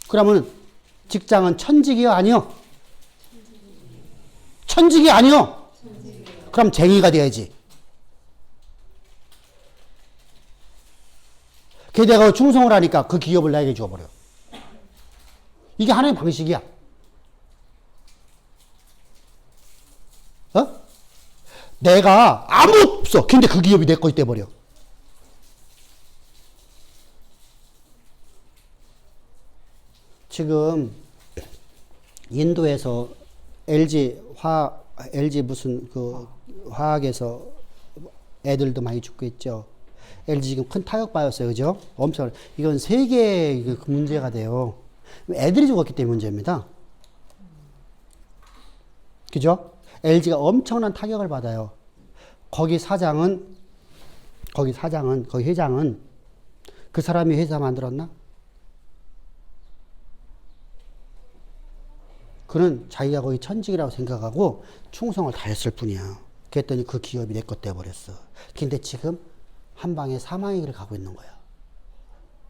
그러면 직장은 천직이요, 아니요? 천직이 아니요? 그럼 쟁이가 돼야지. 그게 내가 충성을 하니까 그 기업을 나에게 주어버려. 이게 하나님의 방식이야. 어? 내가 아무것도 없어. 근데 그 기업이 내 것이 돼버려. 지금 인도에서 LG 무슨 그 화학에서 애들도 많이 죽고 있죠. LG 지금 큰 타격 받았어요. 그죠? 엄청. 이건 세계 그 문제가 돼요. 애들이 죽었기 때문에 문제입니다. 그죠? LG가 엄청난 타격을 받아요. 거기 회장은 그 사람이 회사 만들었나? 그는 자기가 거기 천직이라고 생각하고 충성을 다했을 뿐이야. 그랬더니 그 기업이 내 것 돼버렸어. 근데 지금 한 방에 사망의 길을 가고 있는 거야.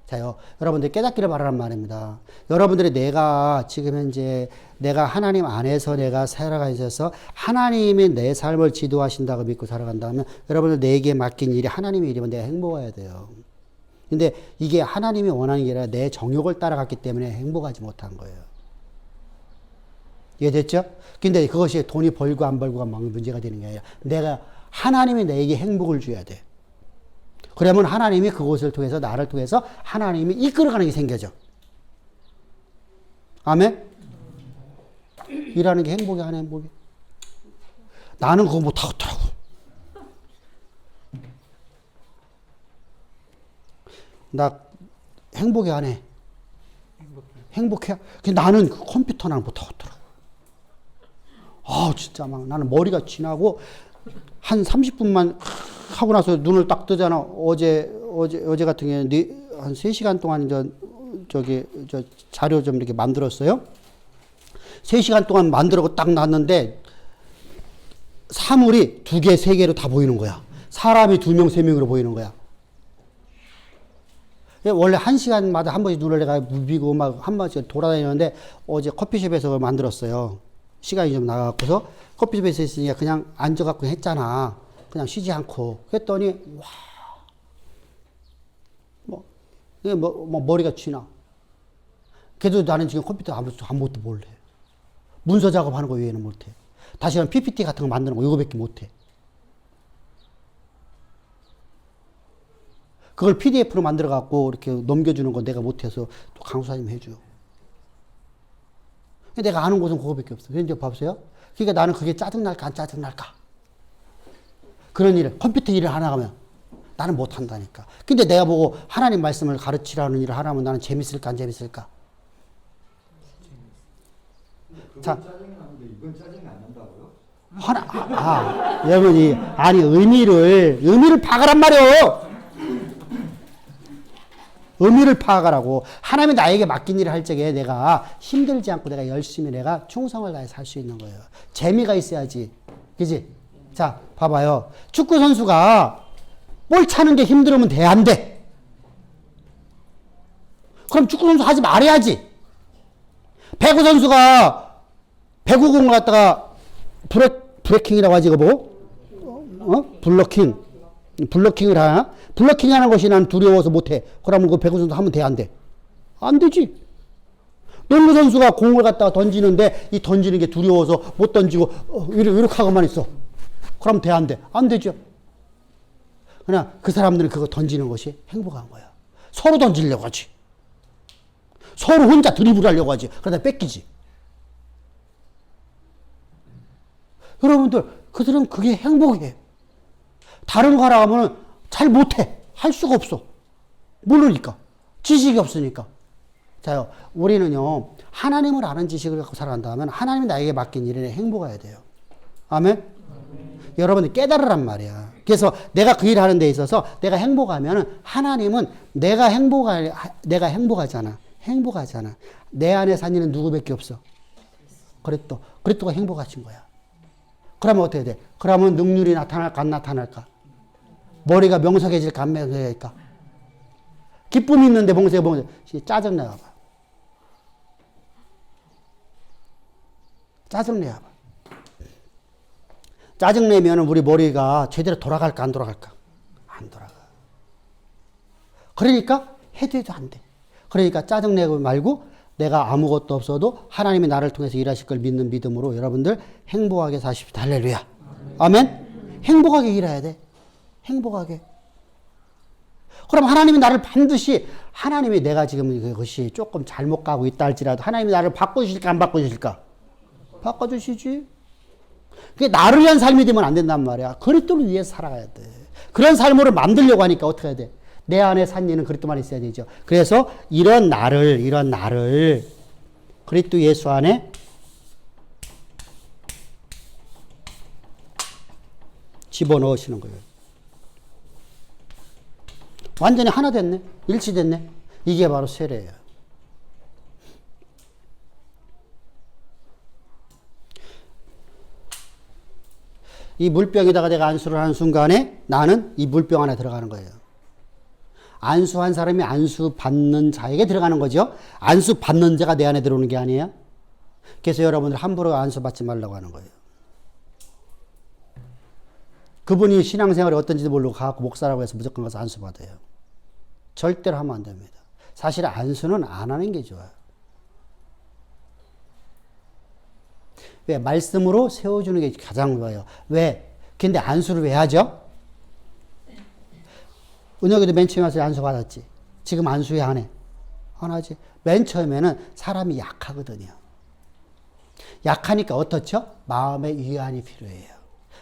자요, 여러분들 깨닫기를 바라는 말입니다. 여러분들이 내가 지금 현재 내가 하나님 안에서 내가 살아가 있어서 하나님이 내 삶을 지도하신다고 믿고 살아간다면 여러분들 내게 맡긴 일이 하나님의 일이면 내가 행복해야 돼요. 근데 이게 하나님이 원하는 게 아니라 내 정욕을 따라갔기 때문에 행복하지 못한 거예요. 이해됐죠? 근데 그것이 돈이 벌고 안 벌고가 막 문제가 되는 게 아니라 내가 하나님이 내게 행복을 줘야 돼. 그러면 하나님이 그것을 통해서 나를 통해서 하나님이 이끌어가는 게 생겨져. 아멘? 일하는 게 행복이 아니야, 행복이. 나는 그거 못하겠더라고. 나 행복이 안 해. 행복해. 근데 나는 그 컴퓨터 나는 못하겠더라고. 진짜 막 나는 머리가 쥐나고 한 30분만 하고 나서 눈을 딱 뜨잖아. 어제 같은 경우에 한 3시간 동안 저 자료 좀 이렇게 만들었어요. 3시간 동안 만들고 딱 놨는데 사물이 2개, 3개로 다 보이는 거야. 사람이 2명, 3명으로 보이는 거야. 원래 1시간마다 한 번씩 눈을 내가 비비고 막 한 번씩 돌아다니는데 어제 커피숍에서 그걸 만들었어요. 시간이 좀 나가고서 커피숍에서 있으니까 그냥 앉아갖고 했잖아. 그냥 쉬지 않고. 그랬더니, 머리가 쥐나. 그래도 나는 지금 컴퓨터 아무것도 몰래. 문서 작업하는 거 외에는 못해. 다시는 PPT 같은 거 만드는 거 이거밖에 못해. 그걸 PDF로 만들어갖고 이렇게 넘겨주는 거 내가 못해서 또 강수사님 해줘. 내가 아는 곳은 그거밖에 없어. 그런데 봐보세요. 그러니까 나는 그게 짜증날까 안 짜증날까. 그런 일을, 컴퓨터 일을 하나 하면 나는 못한다니까. 근데 내가 보고 하나님 말씀을 가르치라는 일을 하나 하면 나는 재밌을까 안 재밌을까? 그건 자. 짜증이 나는데 이건 짜증이 안 난다고요? 여러분, 의미를 파악하란 말이에요. 의미를 파악하라고. 하나님이 나에게 맡긴 일을 할 적에 내가 힘들지 않고 내가 열심히 내가 충성을 다해 살 수 있는 거예요. 재미가 있어야지. 그지? 자, 봐봐요. 축구 선수가 볼 차는 게 힘들으면 돼, 안 돼? 그럼 축구 선수 하지 말아야지. 배구 선수가 배구공을 갖다가 브레이킹이라고 하지, 그거 뭐? 블러킹을 하나? 블러킹 하는 것이 난 두려워서 못해. 그러면 그 배구 선수 하면 돼, 안 돼? 안 되지. 농구 선수가 공을 갖다가 던지는데 이 던지는 게 두려워서 못 던지고 이렇게 하고만 있어. 그럼 돼, 안 돼? 안 되죠. 그냥 그 사람들은 그거 던지는 것이 행복한 거야. 서로 던지려고 하지. 서로 혼자 드리블 하려고 하지. 그러다 뺏기지. 여러분들, 그들은 그게 행복해. 다른 거 하라 하면 잘 못해. 할 수가 없어. 모르니까. 지식이 없으니까. 자요, 우리는요, 하나님을 아는 지식을 갖고 살아간다면 하나님이 나에게 맡긴 일에 행복해야 돼요. 아멘? 여러분들 깨달으란 말이야. 그래서 내가 그 일을 하는 데 있어서 내가 행복하면 하나님은 내가 행복하잖아. 행복하잖아. 내 안에 산 이는 누구밖에 없어. 그리스도가 행복하신 거야. 그러면 어떻게 돼? 그러면 능률이 나타날까 안 나타날까? 머리가 명석해질까 안 명석해질까? 기쁨이 있는데 명석해 짜증내봐. 짜증내봐. 짜증내면 우리 머리가 제대로 돌아갈까 안 돌아갈까? 안 돌아가. 그러니까 해도 안 돼. 그러니까 짜증내고 말고 내가 아무것도 없어도 하나님이 나를 통해서 일하실 걸 믿는 믿음으로 여러분들 행복하게 사십시오. 할렐루야. 아멘? 행복하게 일해야 돼. 행복하게. 그럼 하나님이 나를 반드시 하나님이 내가 지금 그것이 조금 잘못 가고 있다 할지라도 하나님이 나를 바꿔주실까 안 바꿔주실까? 바꿔주시지. 그게 나를 위한 삶이 되면 안 된단 말이야. 그리스도를 위해서 살아가야 돼. 그런 삶으로 만들려고 하니까 어떻게 해야 돼? 내 안에 산 이는 그리스도만 있어야 되죠. 그래서 이런 나를 그리스도 예수 안에 집어넣으시는 거예요. 완전히 하나 됐네. 일치됐네. 이게 바로 세례예요. 이 물병에다가 내가 안수를 하는 순간에 나는 이 물병 안에 들어가는 거예요. 안수한 사람이 안수 받는 자에게 들어가는 거죠. 안수 받는 자가 내 안에 들어오는 게 아니에요. 그래서 여러분들 함부로 안수 받지 말라고 하는 거예요. 그분이 신앙생활이 어떤지도 모르고 가고 목사라고 해서 무조건 가서 안수 받아요. 절대로 하면 안 됩니다. 사실 안수는 안 하는 게 좋아요. 왜? 말씀으로 세워주는 게 가장 좋아요. 왜? 근데 안수를 왜 하죠? 은혁이도 맨 처음에 와서 안수 받았지. 지금 안수에 안 해. 안 하지. 맨 처음에는 사람이 약하거든요. 약하니까 어떻죠? 마음의 위안이 필요해요.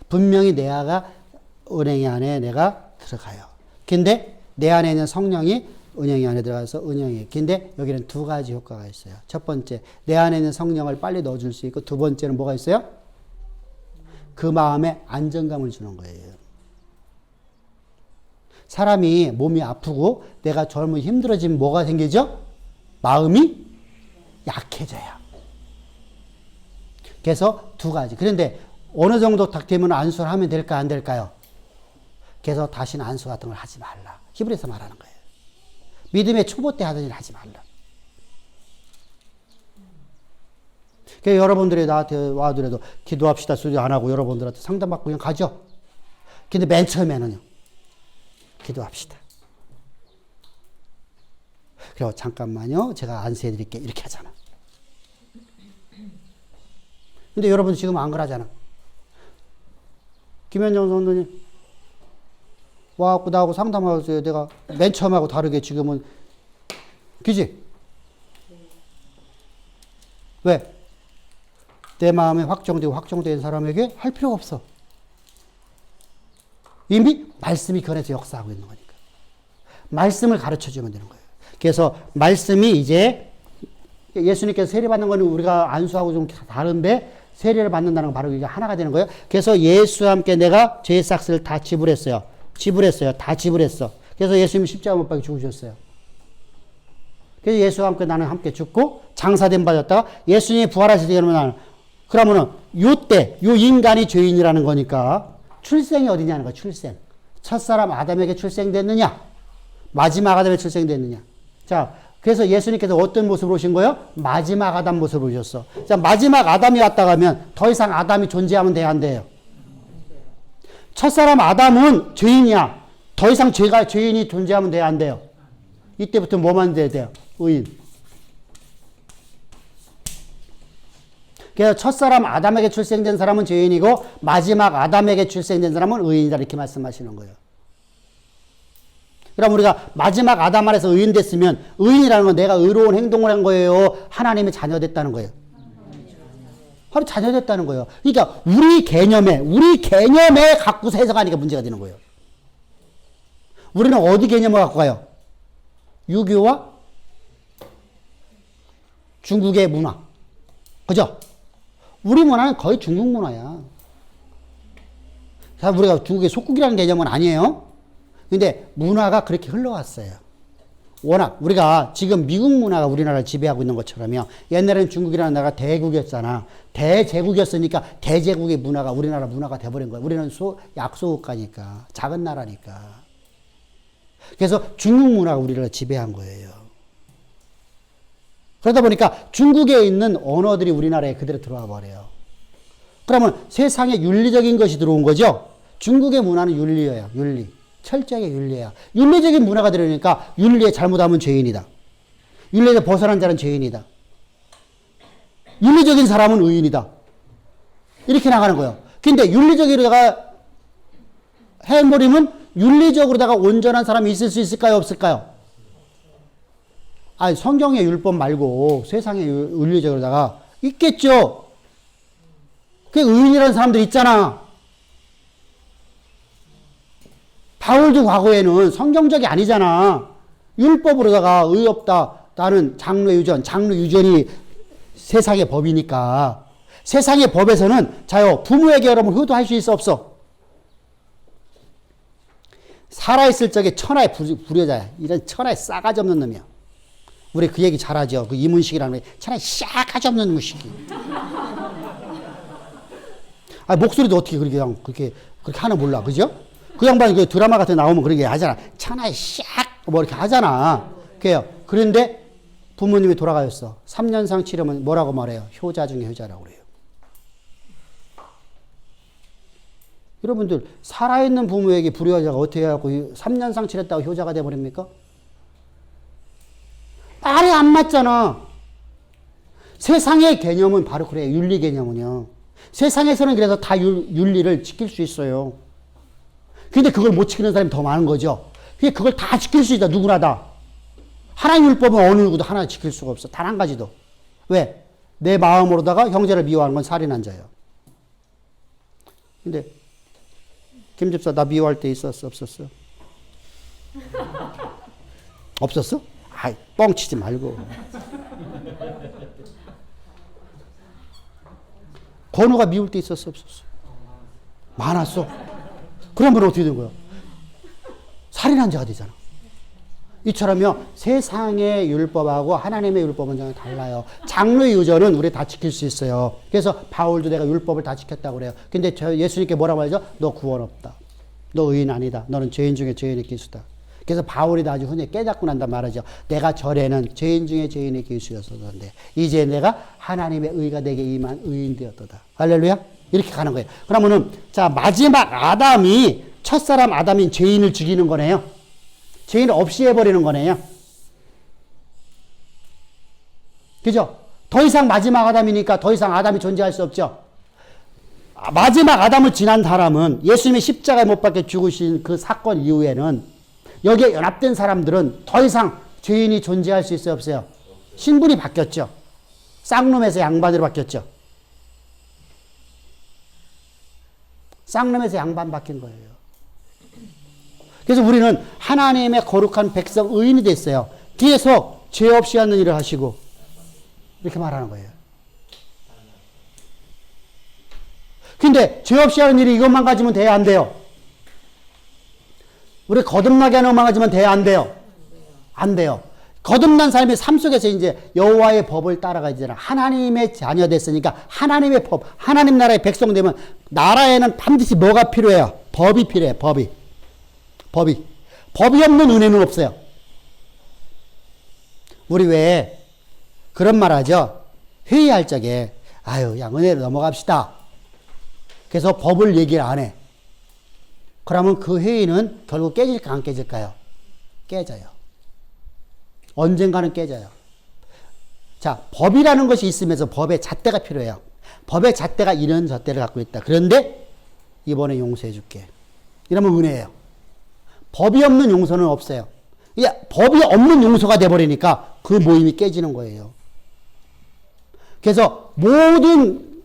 분명히 내 아가 은행이 안에 내가 들어가요. 근데 내 안에 있는 성령이 은영이 안에 들어가서 은영이. 근데 여기는 두 가지 효과가 있어요. 첫 번째, 내 안에 있는 성령을 빨리 넣어줄 수 있고, 두 번째는 뭐가 있어요? 그 마음에 안정감을 주는 거예요. 사람이 몸이 아프고 내가 젊고 힘들어지면 뭐가 생기죠? 마음이 약해져요. 그래서 두 가지. 그런데 어느 정도 딱 되면 안수를 하면 될까 안 될까요? 그래서 다시는 안수 같은 걸 하지 말라. 히브리서 말하는 거예요. 믿음의 초보 때 하던 일 하지 말라. 그러니까 여러분들이 나한테 와더라도 기도합시다 소리 안 하고 여러분들한테 상담받고 그냥 가죠. 근데 맨 처음에는요. 기도합시다. 그리고 잠깐만요. 제가 안수해 드릴게요. 이렇게 하잖아. 근데 여러분 지금 안 그러잖아. 김현정 선생님 와갖고 나하고 상담하세요. 내가 맨 처음하고 다르게 지금은 그지? 왜? 내 마음에 확정되고 확정된 사람에게 할 필요가 없어. 이미 말씀이 견해서 역사하고 있는 거니까. 말씀을 가르쳐주면 되는 거예요. 그래서 말씀이 이제 예수님께서 세례받는 거는 우리가 안수하고 좀 다른데 세례를 받는다는 건 바로 이게 하나가 되는 거예요. 그래서 예수와 함께 내가 죄의 삭스를 다 지불했어요. 다 지불했어. 그래서 예수님이 십자가 못 박혀 죽으셨어요. 그래서 예수와 함께 나는 함께 죽고 장사된 받았다가 예수님이 부활하실 때 그러면은 요때 요 인간이 죄인이라는 거니까 출생이 어디냐는 거야. 출생. 첫사람 아담에게 출생됐느냐? 마지막 아담에 출생됐느냐? 자, 그래서 예수님께서 어떤 모습으로 오신 거예요? 마지막 아담 모습으로 오셨어. 자, 마지막 아담이 왔다 가면 더 이상 아담이 존재하면 돼야 안 돼요? 첫사람 아담은 죄인이야. 더 이상 죄인이 존재하면 돼야 안 돼요? 이때부터 뭐만 돼야 돼요? 의인. 그래서 첫사람 아담에게 출생된 사람은 죄인이고 마지막 아담에게 출생된 사람은 의인이다. 이렇게 말씀하시는 거예요. 그럼 우리가 마지막 아담 안에서 의인 됐으면 의인이라는 건 내가 의로운 행동을 한 거예요? 하나님의 자녀 됐다는 거예요? 바로 자녀 됐다는 거예요. 그러니까 우리 개념에 갖고서 해석하니까 문제가 되는 거예요. 우리는 어디 개념을 갖고 가요? 유교와 중국의 문화. 그죠? 우리 문화는 거의 중국 문화야. 자, 우리가 중국의 속국이라는 개념은 아니에요. 근데 문화가 그렇게 흘러왔어요. 워낙 우리가 지금 미국 문화가 우리나라를 지배하고 있는 것처럼요. 옛날에는 중국이라는 나라가 대국이었잖아. 대제국이었으니까 대제국의 문화가 우리나라 문화가 돼버린 거야. 우리는 약소국가니까. 작은 나라니까. 그래서 중국 문화가 우리를 지배한 거예요. 그러다 보니까 중국에 있는 언어들이 우리나라에 그대로 들어와 버려요. 그러면 세상에 윤리적인 것이 들어온 거죠. 중국의 문화는 윤리예요. 윤리. 철저하게 윤리예요. 윤리적인 문화가 들어오니까 윤리에 잘못하면 죄인이다. 윤리에서 벗어난 자는 죄인이다. 윤리적인 사람은 의인이다. 이렇게 나가는 거예요. 근데 윤리적으로다가 해버리면 윤리적으로다가 온전한 사람이 있을 수 있을까요? 없을까요? 아니, 성경의 율법 말고 세상의 윤리적으로다가 있겠죠. 그 의인이라는 사람들 있잖아. 바울도 과거에는 성경적이 아니잖아. 율법으로다가 의 없다. 나는 장로유전. 장로유전이 세상의 법이니까. 세상의 법에서는 자요, 부모에게 여러분 효도할 수 있어 없어? 살아있을 적에 천하의 불효자야. 이런 천하의 싸가지 없는 놈이야. 우리 그 얘기 잘하죠. 그 이문식이라는 게 천하의 싸가지 없는 놈이시기. 아, 목소리도 어떻게 그렇게 하나 몰라. 그죠? 그 양반이 그 드라마 같은 데 나오면 그렇게 하잖아. 천하의 샥! 뭐 이렇게 하잖아. 그래요. 그런데 부모님이 돌아가셨어. 3년상 치르면 뭐라고 말해요? 효자 중에 효자라고 그래요. 여러분들, 살아있는 부모에게 불효자가 어떻게 해갖고 3년상 치렀다고 효자가 돼버립니까? 말이 안 맞잖아. 세상의 개념은 바로 그래요. 윤리 개념은요. 세상에서는 그래서 다 윤리를 지킬 수 있어요. 근데 그걸 못 지키는 사람이 더 많은 거죠. 그걸 다 지킬 수 있다. 누구나 다. 하나님 율법은 어느 누구도 하나 지킬 수가 없어. 단 한 가지도. 왜? 내 마음으로다가 형제를 미워하는 건 살인한 자예요. 근데 김 집사 나 미워할 때 있었어? 없었어? 없었어? 아이, 뻥치지 말고. 건우가 미울 때 있었어? 없었어? 많았어. 그러면 어떻게 된 거야? 살인한 자가 되잖아. 이처럼요, 세상의 율법하고 하나님의 율법은 좀 달라요. 장로의 유전은 우리 다 지킬 수 있어요. 그래서 바울도 내가 율법을 다 지켰다고 그래요. 근데 예수님께 뭐라고 하죠? 너 구원 없다. 너 의인 아니다. 너는 죄인 중에 죄인의 기수다. 그래서 바울이 아주 흔히 깨닫고 난다 말하죠. 내가 전에는 죄인 중에 죄인의 기수였었는데 이제 내가 하나님의 의가 내게 임한 의인 되었도다. 할렐루야. 이렇게 가는 거예요. 그러면은 자, 마지막 아담이, 첫사람 아담인 죄인을 죽이는 거네요. 죄인을 없이 해버리는 거네요. 그죠? 더 이상 마지막 아담이니까 더 이상 아담이 존재할 수 없죠. 마지막 아담을 지난 사람은 예수님이 십자가에 못 박혀 죽으신 그 사건 이후에는 여기에 연합된 사람들은 더 이상 죄인이 존재할 수 있어요, 없어요? 신분이 바뀌었죠. 쌍놈에서 양반으로 바뀌었죠. 쌍놈에서 양반 바뀐 거예요. 그래서 우리는 하나님의 거룩한 백성 의인이 됐어요. 뒤에서 죄 없이 하는 일을 하시고 이렇게 말하는 거예요. 근데 죄 없이 하는 일이 이것만 가지면 돼야 안 돼요? 우리 거듭나게 하는 것만 가지면 돼야 안 돼요? 안 돼요. 거듭난 삶의 삶 속에서 이제 여호와의 법을 따라가야 되잖아. 하나님의 자녀 됐으니까 하나님의 법, 하나님 나라의 백성 되면 나라에는 반드시 뭐가 필요해요? 법이 필요해요. 법이 없는 은혜는 없어요. 우리 왜 그런 말 하죠? 회의할 적에 아유, 야, 은혜로 넘어갑시다. 그래서 법을 얘기를 안 해. 그러면 그 회의는 결국 깨질까 안 깨질까요? 깨져요. 언젠가는 깨져요. 자, 법이라는 것이 있으면서 법의 잣대가 필요해요. 법의 잣대가 이런 잣대를 갖고 있다. 그런데 이번에 용서해 줄게. 이러면 은혜예요. 법이 없는 용서는 없어요. 이게 법이 없는 용서가 돼버리니까 그 모임이 깨지는 거예요. 그래서 모든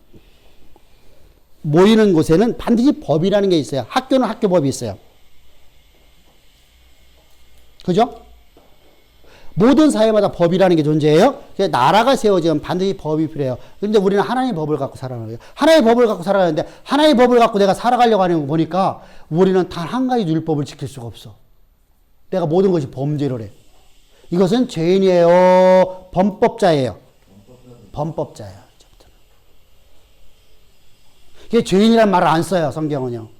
모이는 곳에는 반드시 법이라는 게 있어요. 학교는 학교법이 있어요. 그죠? 모든 사회마다 법이라는 게 존재해요. 그래서 나라가 세워지면 반드시 법이 필요해요. 근데 우리는 하나님의 법을 갖고 살아가는 거예요. 하나님의 법을 갖고 살아가는데 하나님의 법을 갖고 내가 살아가려고 하는 거 보니까 우리는 단 한 가지 율법을 지킬 수가 없어. 내가 모든 것이 범죄를 해. 이것은 죄인이에요? 범법자예요? 범법자예요. 이게 죄인이란 말을 안 써요, 성경은요.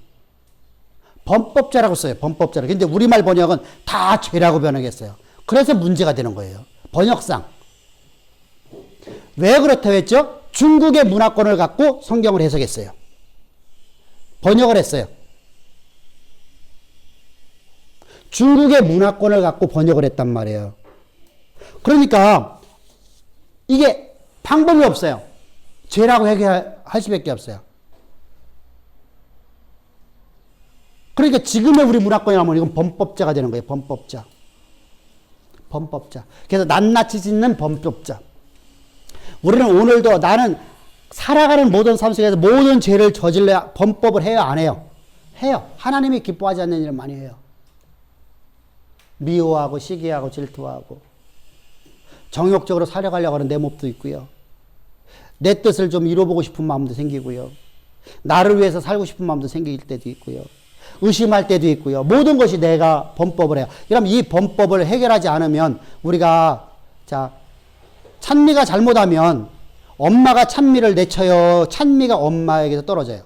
범법자라고 써요, 범법자라고. 근데 우리말 번역은 다 죄라고 번역했어요. 그래서 문제가 되는 거예요. 번역상. 왜 그렇다고 했죠? 중국의 문화권을 갖고 성경을 해석했어요. 번역을 했어요. 중국의 문화권을 갖고 번역을 했단 말이에요. 그러니까 이게 방법이 없어요. 죄라고 해결할 수밖에 없어요. 그러니까 지금의 우리 문화권이 나오면 이건 범법자가 되는 거예요. 범법자. 범법자. 그래서 낱낱이 짓는 범법자. 우리는 오늘도 나는 살아가는 모든 삶 속에서 모든 죄를 저질러야 범법을 해요? 안 해요? 해요. 하나님이 기뻐하지 않는 일을 많이 해요. 미워하고 시기하고 질투하고 정욕적으로 살아가려고 하는 내 몹도 있고요. 내 뜻을 좀 이뤄보고 싶은 마음도 생기고요. 나를 위해서 살고 싶은 마음도 생길 때도 있고요. 의심할 때도 있고요. 모든 것이 내가 범법을 해요. 그럼 이 범법을 해결하지 않으면 우리가 자 찬미가 잘못하면 엄마가 찬미를 내쳐요. 찬미가 엄마에게서 떨어져요.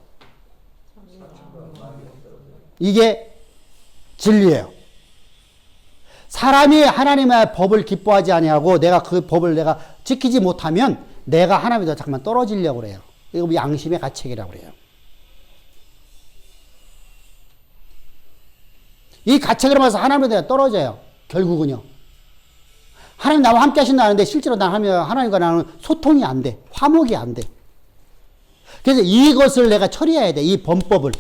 이게 진리예요. 사람이 하나님의 법을 기뻐하지 아니하고 내가 그 법을 내가 지키지 못하면 내가 하나님에서 잠깐만 떨어지려고 그래요. 이거 양심의 가책이라고 그래요. 이 가책으로 말해서 하나님에 대해 떨어져요. 결국은요. 하나님 나와 함께 하신다는데 실제로 하나님과 나는 소통이 안 돼. 화목이 안 돼. 그래서 이것을 내가 처리해야 돼. 이 범법을.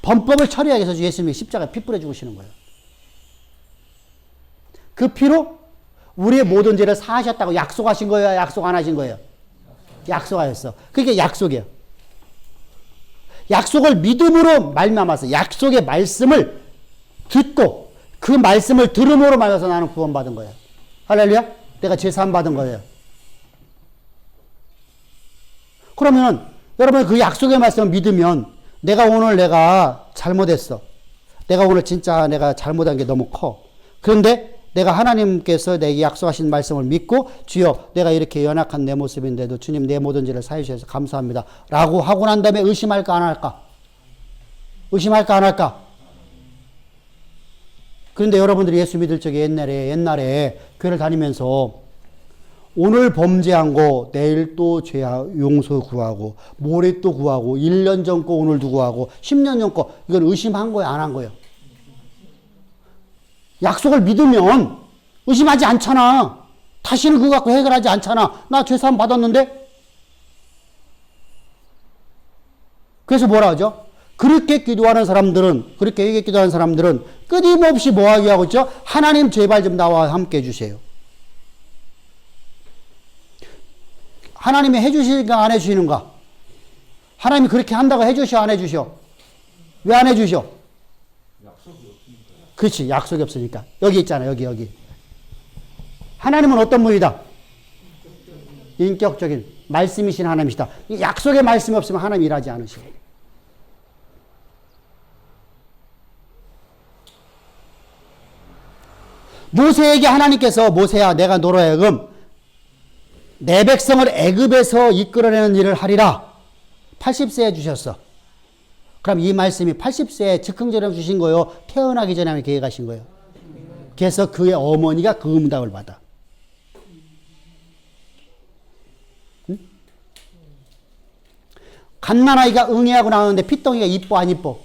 범법을 처리하기 위해서 예수님이 십자가에 피 뿌려 죽으시는 거예요. 그 피로 우리의 모든 죄를 사하셨다고 약속하신 거예요? 약속 안 하신 거예요? 약속하셨어. 그게 약속이에요. 약속을 믿음으로 말미암아서 약속의 말씀을 듣고 그 말씀을 들음으로 말해서 나는 구원받은 거예요. 할렐루야? 내가 죄사함 받은 거예요. 그러면 여러분 그 약속의 말씀을 믿으면 내가 오늘 내가 잘못했어. 내가 오늘 진짜 내가 잘못한 게 너무 커. 그런데 내가 하나님께서 내게 약속하신 말씀을 믿고 주여 내가 이렇게 연약한 내 모습인데도 주님 내 모든 죄를 사해 주셔서 감사합니다. 라고 하고 난 다음에 의심할까 안 할까? 의심할까 안 할까? 그런데 여러분들이 예수 믿을 적에 옛날에 교회를 다니면서 오늘 범죄한 거 내일 또 죄 용서 구하고 모레 또 구하고 1년 전 거 오늘도 구하고 10년 전 거 이건 의심한 거예요? 안 한 거예요? 약속을 믿으면 의심하지 않잖아. 다시는 그거 갖고 해결하지 않잖아. 나 죄사함 받았는데? 그래서 뭐라 하죠? 그렇게 기도하는 사람들은, 그렇게 얘기해 기도하는 사람들은 끊임없이 뭐 하게 하고 있죠? 하나님 제발 좀 나와 함께 해주세요. 하나님이 해주시는가 안 해주시는가? 하나님이 그렇게 한다고 해주셔 안 해주셔? 왜 안 해주셔? 그렇지. 약속이 없으니까. 여기 있잖아. 여기. 하나님은 어떤 분이다? 인격적인 말씀이신 하나님이시다. 약속의 말씀이 없으면 하나님 일하지 않으시고. 모세에게 하나님께서 모세야 내가 너로 하여금 내 백성을 애굽에서 이끌어내는 일을 하리라. 80세에 주셨어. 그럼 이 말씀이 80세에 즉흥적으로 주신 거예요? 태어나기 전에 계획하신 거예요? 그래서 그의 어머니가 그 응답을 받아. 응? 갓난아이가 응애하고 나오는데 핏덩이가 이뻐 안 이뻐?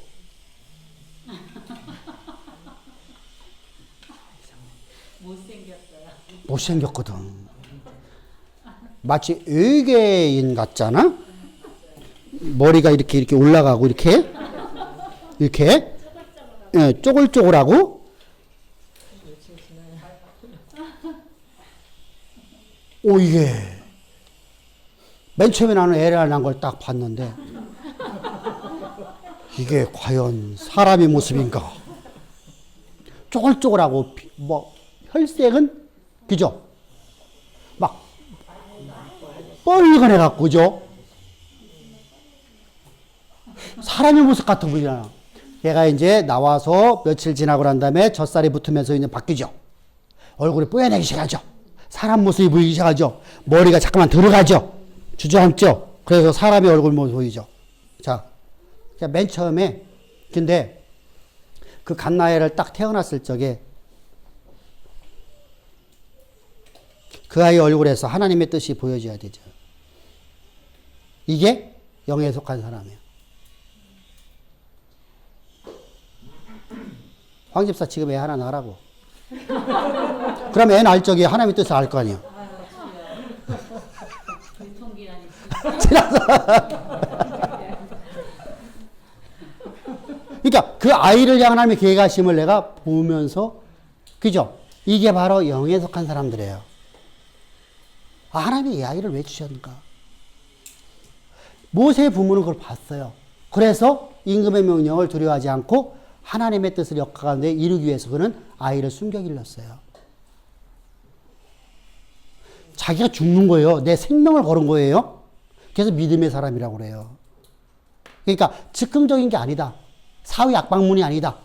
못생겼거든. 마치 외계인 같잖아? 머리가 이렇게 올라가고, 이렇게. 예, 쪼글쪼글하고. 오, 이게. 맨 처음에 나는 애를 낳은 걸 딱 봤는데, 이게 과연 사람의 모습인가? 쪼글쪼글하고 뭐 혈색은 그죠? 막 뻘건해갖고 그죠? 사람의 모습 같아 보이잖아. 얘가 이제 나와서 며칠 지나고 난 다음에 젖살이 붙으면서 이제 바뀌죠. 얼굴이 뽀얀하기 시작하죠. 사람 모습이 보이기 시작하죠. 머리가 잠깐만 들어가죠. 주저앉죠. 그래서 사람의 얼굴 모습 보이죠. 자, 맨 처음에 근데 그 갓나엘을 딱 태어났을 적에 그 아이 얼굴에서 하나님의 뜻이 보여져야 되죠. 이게 영에 속한 사람이에요. 황 집사 지금 애 하나 낳으라고. 그럼 애 낳을 적에 하나님의 뜻을 알 거 아니에요. 유통기한이 그러니까 그 아이를 향한 하나님의 계획하심을 내가 보면서 그죠? 이게 바로 영에 속한 사람들이에요. 아, 하나님이 이 아이를 왜 주셨는가? 모세의 부모는 그걸 봤어요. 그래서 임금의 명령을 두려워하지 않고 하나님의 뜻을 역가운데 이루기 위해서 그는 아이를 숨겨 길렀어요. 자기가 죽는 거예요. 내 생명을 걸은 거예요. 그래서 믿음의 사람이라고 그래요. 그러니까 즉흥적인 게 아니다. 사회 약방문이 아니다.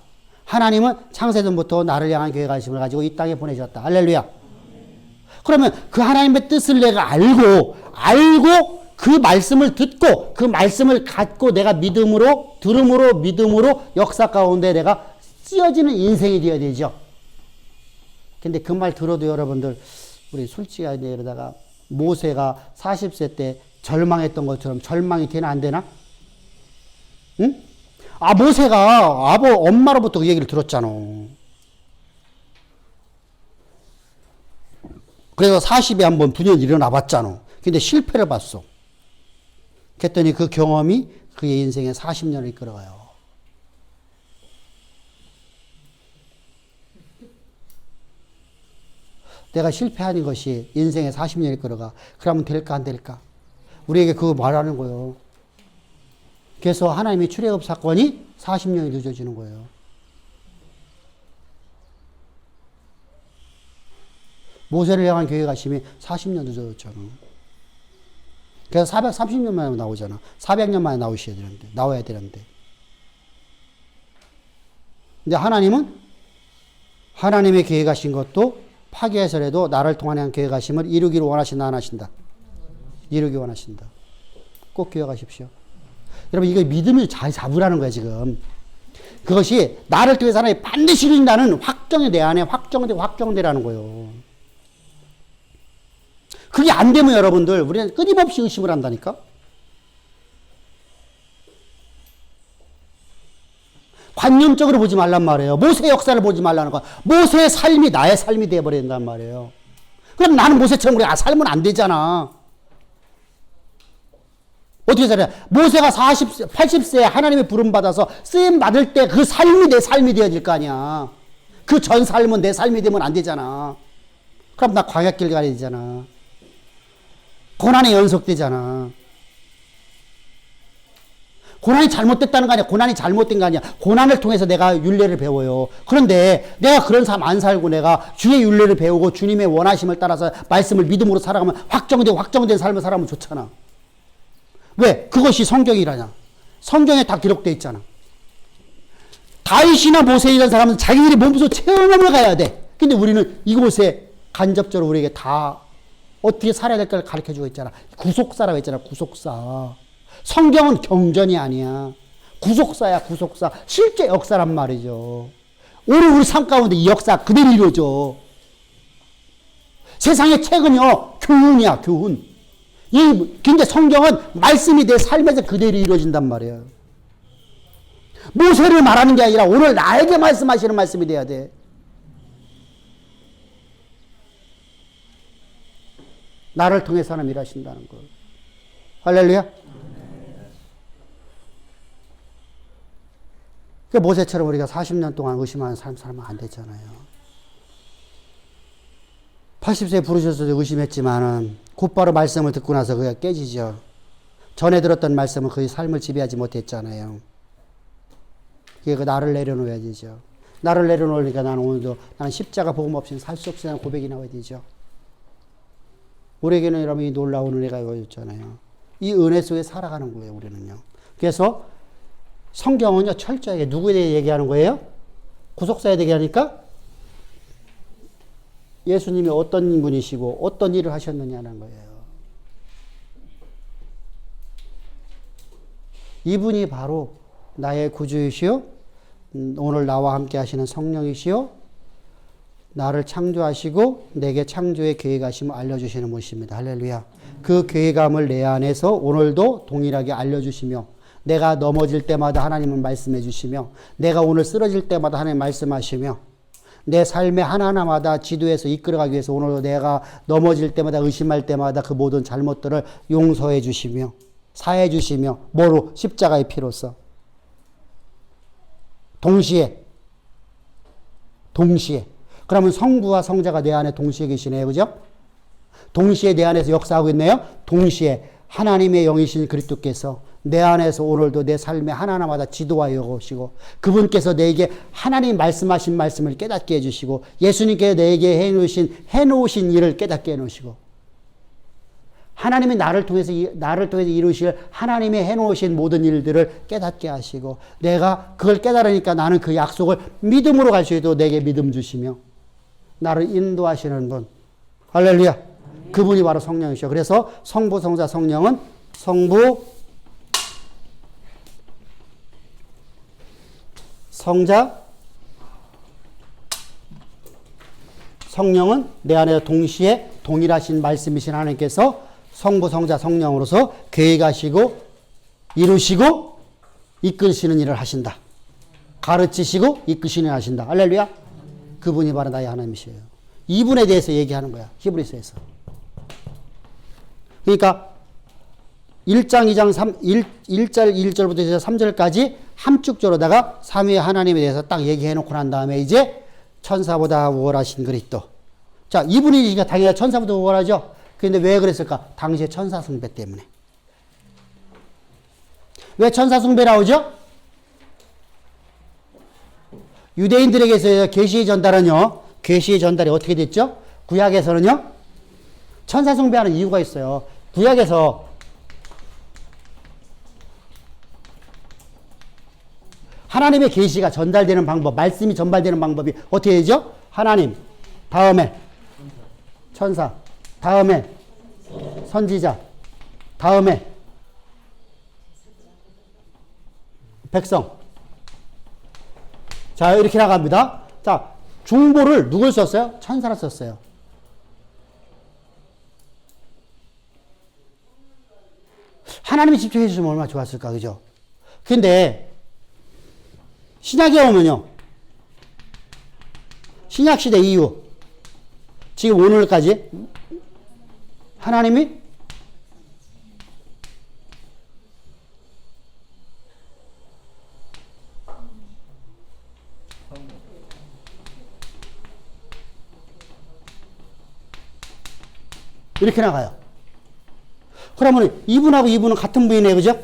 하나님은 창세전부터 나를 향한 계획하심을 가지고 이 땅에 보내셨다. 할렐루야. 그러면 그 하나님의 뜻을 내가 알고 그 말씀을 듣고 그 말씀을 갖고 내가 믿음으로 들음으로 믿음으로 역사 가운데 내가 쓰여지는 인생이 되어야 되죠. 근데 그 말 들어도 여러분들 우리 솔직하게 이러다가 모세가 40세 때 절망했던 것처럼 절망이 되나 안 되나? 응? 아, 모세가 엄마로부터 그 얘기를 들었잖아. 그래서 40에 한번 분연히 일어나 봤잖아. 근데 실패를 봤어. 그랬더니 그 경험이 그의 인생에 40년을 이끌어가요. 내가 실패하는 것이 인생에 40년을 이끌어가. 그러면 될까 안 될까? 우리에게 그거 말하는 거예요. 그래서 하나님의 출애굽 사건이 40년이 늦어지는 거예요. 모세를 향한 계획하심이 40년 늦어졌잖아. 그래서 430년 만에 나오잖아. 400년 만에 나와야 되는데. 근데 하나님은 하나님의 계획하신 것도 파괴해서라도 나를 통한 계획하심을 이루기를 원하신다, 안 하신다? 이루기 원하신다. 꼭 기억하십시오. 여러분, 이거 믿음을 잘 잡으라는 거야, 지금. 그것이 나를 통해서 하나님 반드시 이룬다는 확정이 내 안에 확정되라는 거예요. 그게 안 되면 여러분들, 우리는 끊임없이 의심을 한다니까? 관념적으로 보지 말란 말이에요. 모세의 역사를 보지 말라는 거야. 모세의 삶이 나의 삶이 되어버려야 된단 말이에요. 그럼 나는 모세처럼 살면 안 되잖아. 어떻게 살아요? 모세가 80세에 하나님의 부름받아서 쓰임받을 때 그 삶이 내 삶이 되어질 거 아니야. 그 전 삶은 내 삶이 되면 안 되잖아. 그럼 나 광야길 가야 되잖아. 고난이 연속되잖아. 고난이 잘못됐다는 거 아니야. 고난이 잘못된 거 아니야. 고난을 통해서 내가 율례를 배워요. 그런데 내가 그런 삶 안 살고 내가 주의 율례를 배우고 주님의 원하심을 따라서 말씀을 믿음으로 살아가면 확정된 삶을 살아가면 좋잖아. 왜? 그것이 성경이라냐. 성경에 다 기록되어 있잖아. 다윗이나 모세 이런 사람은 자기들이 몸소 체험을 가야 돼. 근데 우리는 이곳에 간접적으로 우리에게 다 어떻게 살아야 될까를 가르쳐주고 있잖아. 구속사라고 했잖아. 구속사. 성경은 경전이 아니야. 구속사야, 구속사. 실제 역사란 말이죠. 오늘 우리 삶 가운데 이 역사 그대로 이루어져. 세상의 책은요, 교훈이야, 교훈. 근데 성경은 말씀이 내 삶에서 그대로 이루어진단 말이에요. 모세를 말하는 게 아니라 오늘 나에게 말씀하시는 말씀이 돼야 돼. 나를 통해서 하나님 일하신다는 거. 할렐루야. 그 모세처럼 우리가 40년 동안 의심하는 삶 살면 안 되잖아요. 80세에 부르셔서도 의심했지만은 곧바로 말씀을 듣고 나서 그가 깨지죠. 전에 들었던 말씀은 그의 삶을 지배하지 못했잖아요. 그게 그 나를 내려놓아야 되죠. 나를 내려놓으니까 나는 오늘도 나는 십자가 복음 없이는 살 수 없다는 고백이 나와야 되죠. 우리에게는 여러분 이 놀라운 은혜가 있잖아요. 이 은혜 속에 살아가는 거예요, 우리는요. 그래서 성경은요, 철저하게 누구에 대해 얘기하는 거예요? 구속사에 대해 하니까 예수님이 어떤 분이시고 어떤 일을 하셨느냐는 거예요. 이분이 바로 나의 구주이시요, 오늘 나와 함께 하시는 성령이시요, 나를 창조하시고 내게 창조의 계획하심을 알려주시는 분이십니다. 할렐루야. 그 계획함을 내 안에서 오늘도 동일하게 알려주시며, 내가 넘어질 때마다 하나님은 말씀해 주시며, 내가 오늘 쓰러질 때마다 하나님 말씀하시며, 내 삶의 하나하나마다 지도해서 이끌어가기 위해서 오늘도 내가 넘어질 때마다 의심할 때마다 그 모든 잘못들을 용서해 주시며 사해 주시며, 뭐로? 십자가의 피로써. 동시에 그러면 성부와 성자가 내 안에 동시에 계시네요. 그죠? 동시에 내 안에서 역사하고 있네요. 동시에 하나님의 영이신 그리스도께서 내 안에서 오늘도 내 삶의 하나하나마다 지도하여 오시고, 그분께서 내게 하나님 말씀하신 말씀을 깨닫게 해주시고, 예수님께 내게 해놓으신 일을 깨닫게 해놓으시고, 하나님이 나를 통해서 이루실 하나님의 해놓으신 모든 일들을 깨닫게 하시고, 내가 그걸 깨달으니까 나는 그 약속을 믿음으로 갈 수 있도록 내게 믿음 주시며 나를 인도하시는 분. 할렐루야. 그분이 바로 성령이시죠. 그래서 성부, 성자, 성령은 성부, 성자, 성령은 내 안에 동시에 동일하신 말씀이신 하나님께서 성부, 성자, 성령으로서 계획하시고 이루시고 이끄시는 일을 하신다. 가르치시고 이끄시는 일을 하신다. 할렐루야. 그분이 바로 나의 하나님이시에요. 이분에 대해서 얘기하는 거야. 히브리서에서. 그러니까 1장, 2장, 1절, 1절부터 해서 3절까지 함축적으로다가 삼위의 하나님에 대해서 딱 얘기해 놓고 난 다음에 이제 천사보다 우월하신 그리스도. 자, 이분이 당연히 천사보다 우월하죠. 그런데 왜 그랬을까? 당시에 천사 숭배 때문에. 왜 천사 숭배 나오죠? 유대인들에게서 계시의 전달은요, 계시의 전달이 어떻게 됐죠? 구약에서는요, 천사 숭배하는 이유가 있어요. 구약에서 하나님의 계시가 전달되는 방법, 말씀이 전달되는 방법이 어떻게 되죠? 하나님, 다음에 천사, 다음에 선지자, 다음에 백성. 자, 이렇게 나갑니다. 자, 중보를 누굴 썼어요? 천사를 썼어요. 하나님이 직접 해주시면 얼마나 좋았을까, 그죠? 근데 신약에 오면요, 신약시대 이후 지금 오늘까지 하나님이 이렇게 나가요. 그러면 이분하고 이분은 같은 분이네요. 그죠?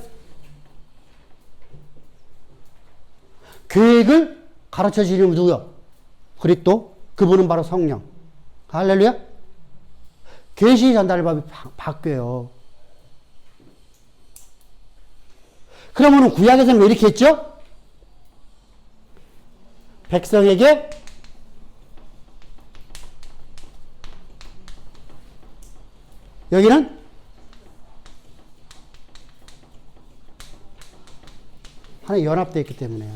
계획을 가르쳐 주시는 누구요? 그리스도. 그분은 바로 성령. 할렐루야. 계시 전달법이 바뀌어요. 그러면 구약에서는 왜 이렇게 했죠? 백성에게 여기는 하나 연합되어 있기 때문에요.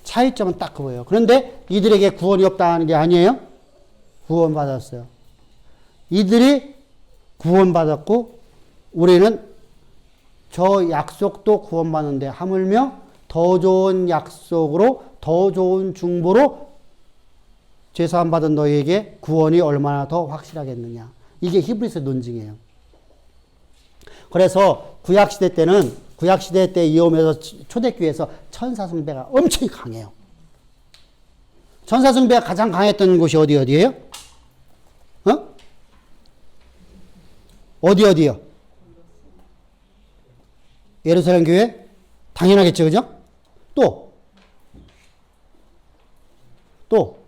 차이점은 딱 그거예요. 그런데 이들에게 구원이 없다는 게 아니에요. 구원받았어요. 이들이 구원받았고 우리는 저 약속도 구원받는데 하물며 더 좋은 약속으로 더 좋은 중보로 죄사함 받은 너희에게 구원이 얼마나 더 확실하겠느냐. 이게 히브리서 논증이에요. 그래서 구약시대 때 이오면서 초대교회에서 천사 숭배가 엄청 강해요. 천사 숭배가 가장 강했던 곳이 어디예요? 어디요? 예루살렘 교회? 당연하겠죠, 그죠? 또 또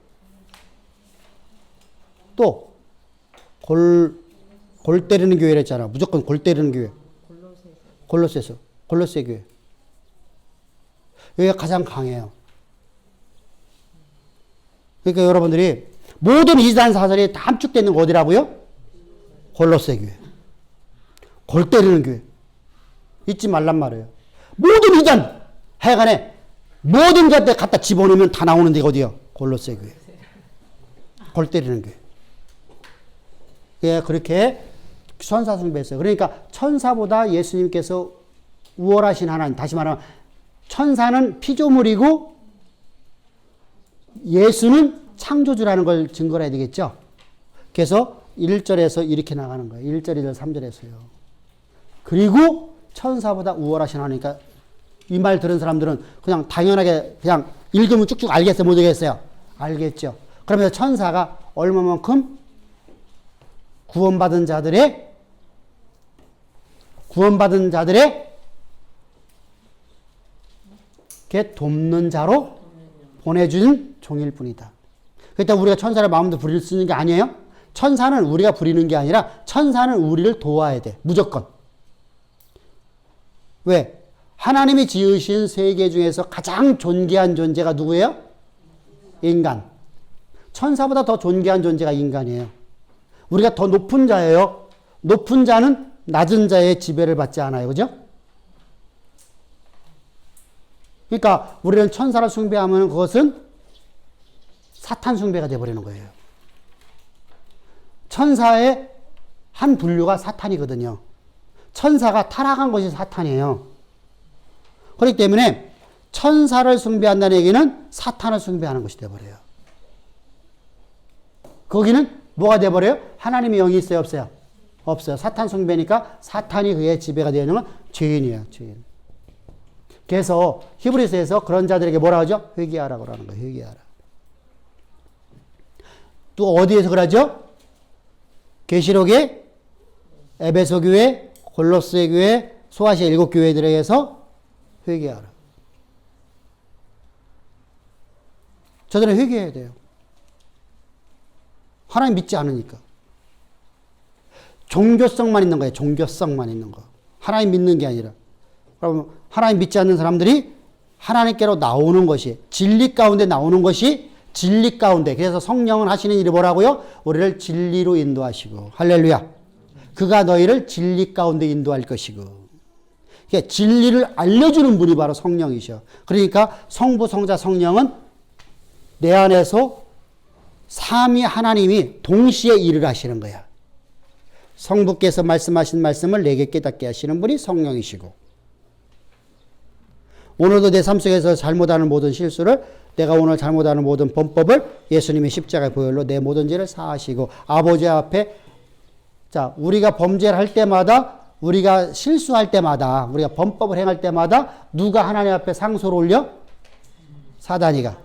골 때리는 교회를 했잖아. 무조건 골 때리는 교회. 골로새 교회. 여기가 가장 강해요. 그러니까 여러분들이 모든 이단 사설이 다 함축되어 있는 거 어디라고요? 골로새 교회. 골 때리는 교회. 잊지 말란 말이에요. 모든 이단 하여간에 모든 것들 갖다 집어넣으면 다 나오는 데가 어디요? 골로새 교회. 골 때리는 교회. 예, 그렇게 천사 숭배했어요. 그러니까 천사보다 예수님께서 우월하신 하나님, 다시 말하면 천사는 피조물이고 예수는 창조주라는 걸 증거를 해야 되겠죠. 그래서 1절에서 이렇게 나가는 거예요. 1절, 2절, 3절에서요. 그리고 천사보다 우월하신 하나니까 이 말 들은 사람들은 그냥 당연하게 그냥 읽으면 쭉쭉 알겠어요? 못 알겠어요? 알겠죠. 그러면서 천사가 얼마만큼 구원받은 자들의 게 돕는 자로 보내준 종일 뿐이다. 그러니까 우리가 천사를 마음대로 부릴 수 있는 게 아니에요. 천사는 우리가 부리는 게 아니라 천사는 우리를 도와야 돼. 무조건. 왜? 하나님이 지으신 세계 중에서 가장 존귀한 존재가 누구예요? 인간. 천사보다 더 존귀한 존재가 인간이에요. 우리가 더 높은 자예요. 높은 자는 낮은 자의 지배를 받지 않아요. 그죠? 그러니까 우리는 천사를 숭배하면 그것은 사탄 숭배가 되어버리는 거예요. 천사의 한 분류가 사탄이거든요. 천사가 타락한 것이 사탄이에요. 그렇기 때문에 천사를 숭배한다는 얘기는 사탄을 숭배하는 것이 되어버려요. 거기는 뭐가 되어버려요? 하나님의 영이 있어요? 없어요? 없어요. 사탄 숭배니까 사탄이 그의 지배가 되어 있는 건 죄인이에요. 죄인. 그래서 히브리서에서 그런 자들에게 뭐라 하죠? 회개하라고 하는 거예요. 회개하라. 또 어디에서 그러죠? 계시록에 에베소 교회, 골로새 교회, 소아시아 7교회들에게서 회개하라. 저들은 회개해야 돼요. 하나님 믿지 않으니까. 종교성만 있는 거예요. 종교성만 있는 거. 하나님 믿는 게 아니라. 그럼 하나님 믿지 않는 사람들이 하나님께로 나오는 것이, 진리 가운데 나오는 것이 진리 가운데. 그래서 성령은 하시는 일이 뭐라고요? 우리를 진리로 인도하시고. 할렐루야. 그가 너희를 진리 가운데 인도할 것이고. 그러니까 진리를 알려주는 분이 바로 성령이셔. 그러니까 성부, 성자, 성령은 내 안에서 삼위 하나님이 동시에 일을 하시는 거야. 성부께서 말씀하신 말씀을 내게 깨닫게 하시는 분이 성령이시고, 오늘도 내 삶 속에서 잘못하는 모든 실수를, 내가 오늘 잘못하는 모든 범법을 예수님의 십자가의 보혈로 내 모든 죄를 사하시고, 아버지 앞에, 자, 우리가 범죄를 할 때마다, 우리가 실수할 때마다, 우리가 범법을 행할 때마다 누가 하나님 앞에 상소를 올려? 사단이가.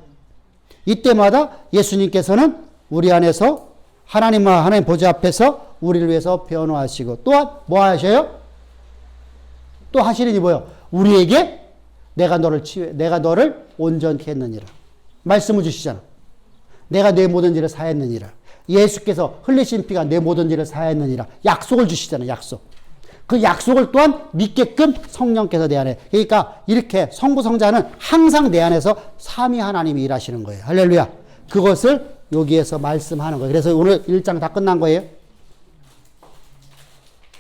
이때마다 예수님께서는 우리 안에서 하나님과 하나님 보좌 앞에서 우리를 위해서 변호하시고, 또한 뭐 하셔요? 또 하시는 이 뭐예요? 우리에게 내가 너를 온전케 했느니라. 말씀을 주시잖아. 내가 내 모든 죄를 사했느니라. 예수께서 흘리신 피가 내 모든 죄를 사했느니라. 약속을 주시잖아. 약속. 그 약속을 또한 믿게끔 성령께서 내 안에. 그러니까 이렇게 성부 성자는 항상 내 안에서 삼위 하나님이 일하시는 거예요. 할렐루야. 그것을 여기에서 말씀하는 거예요. 그래서 오늘 1장 다 끝난 거예요.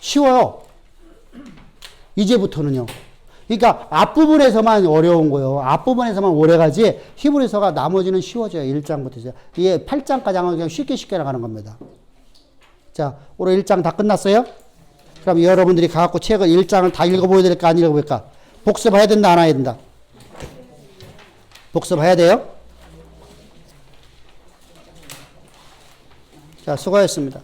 쉬워요. 이제부터는요. 그러니까 앞부분에서만 어려운 거예요. 앞부분에서만 오래가지 히브리서가 나머지는 쉬워져요. 1장부터. 이게 8장까지 하면 그냥 쉽게 나가는 겁니다. 자, 오늘 1장 다 끝났어요? 그럼 여러분들이 가갖고 책을 1장을 다 읽어보야 될까, 안 읽어볼까? 복습해야 된다, 안 해야 된다? 복습해야 돼요? 자, 수고하셨습니다.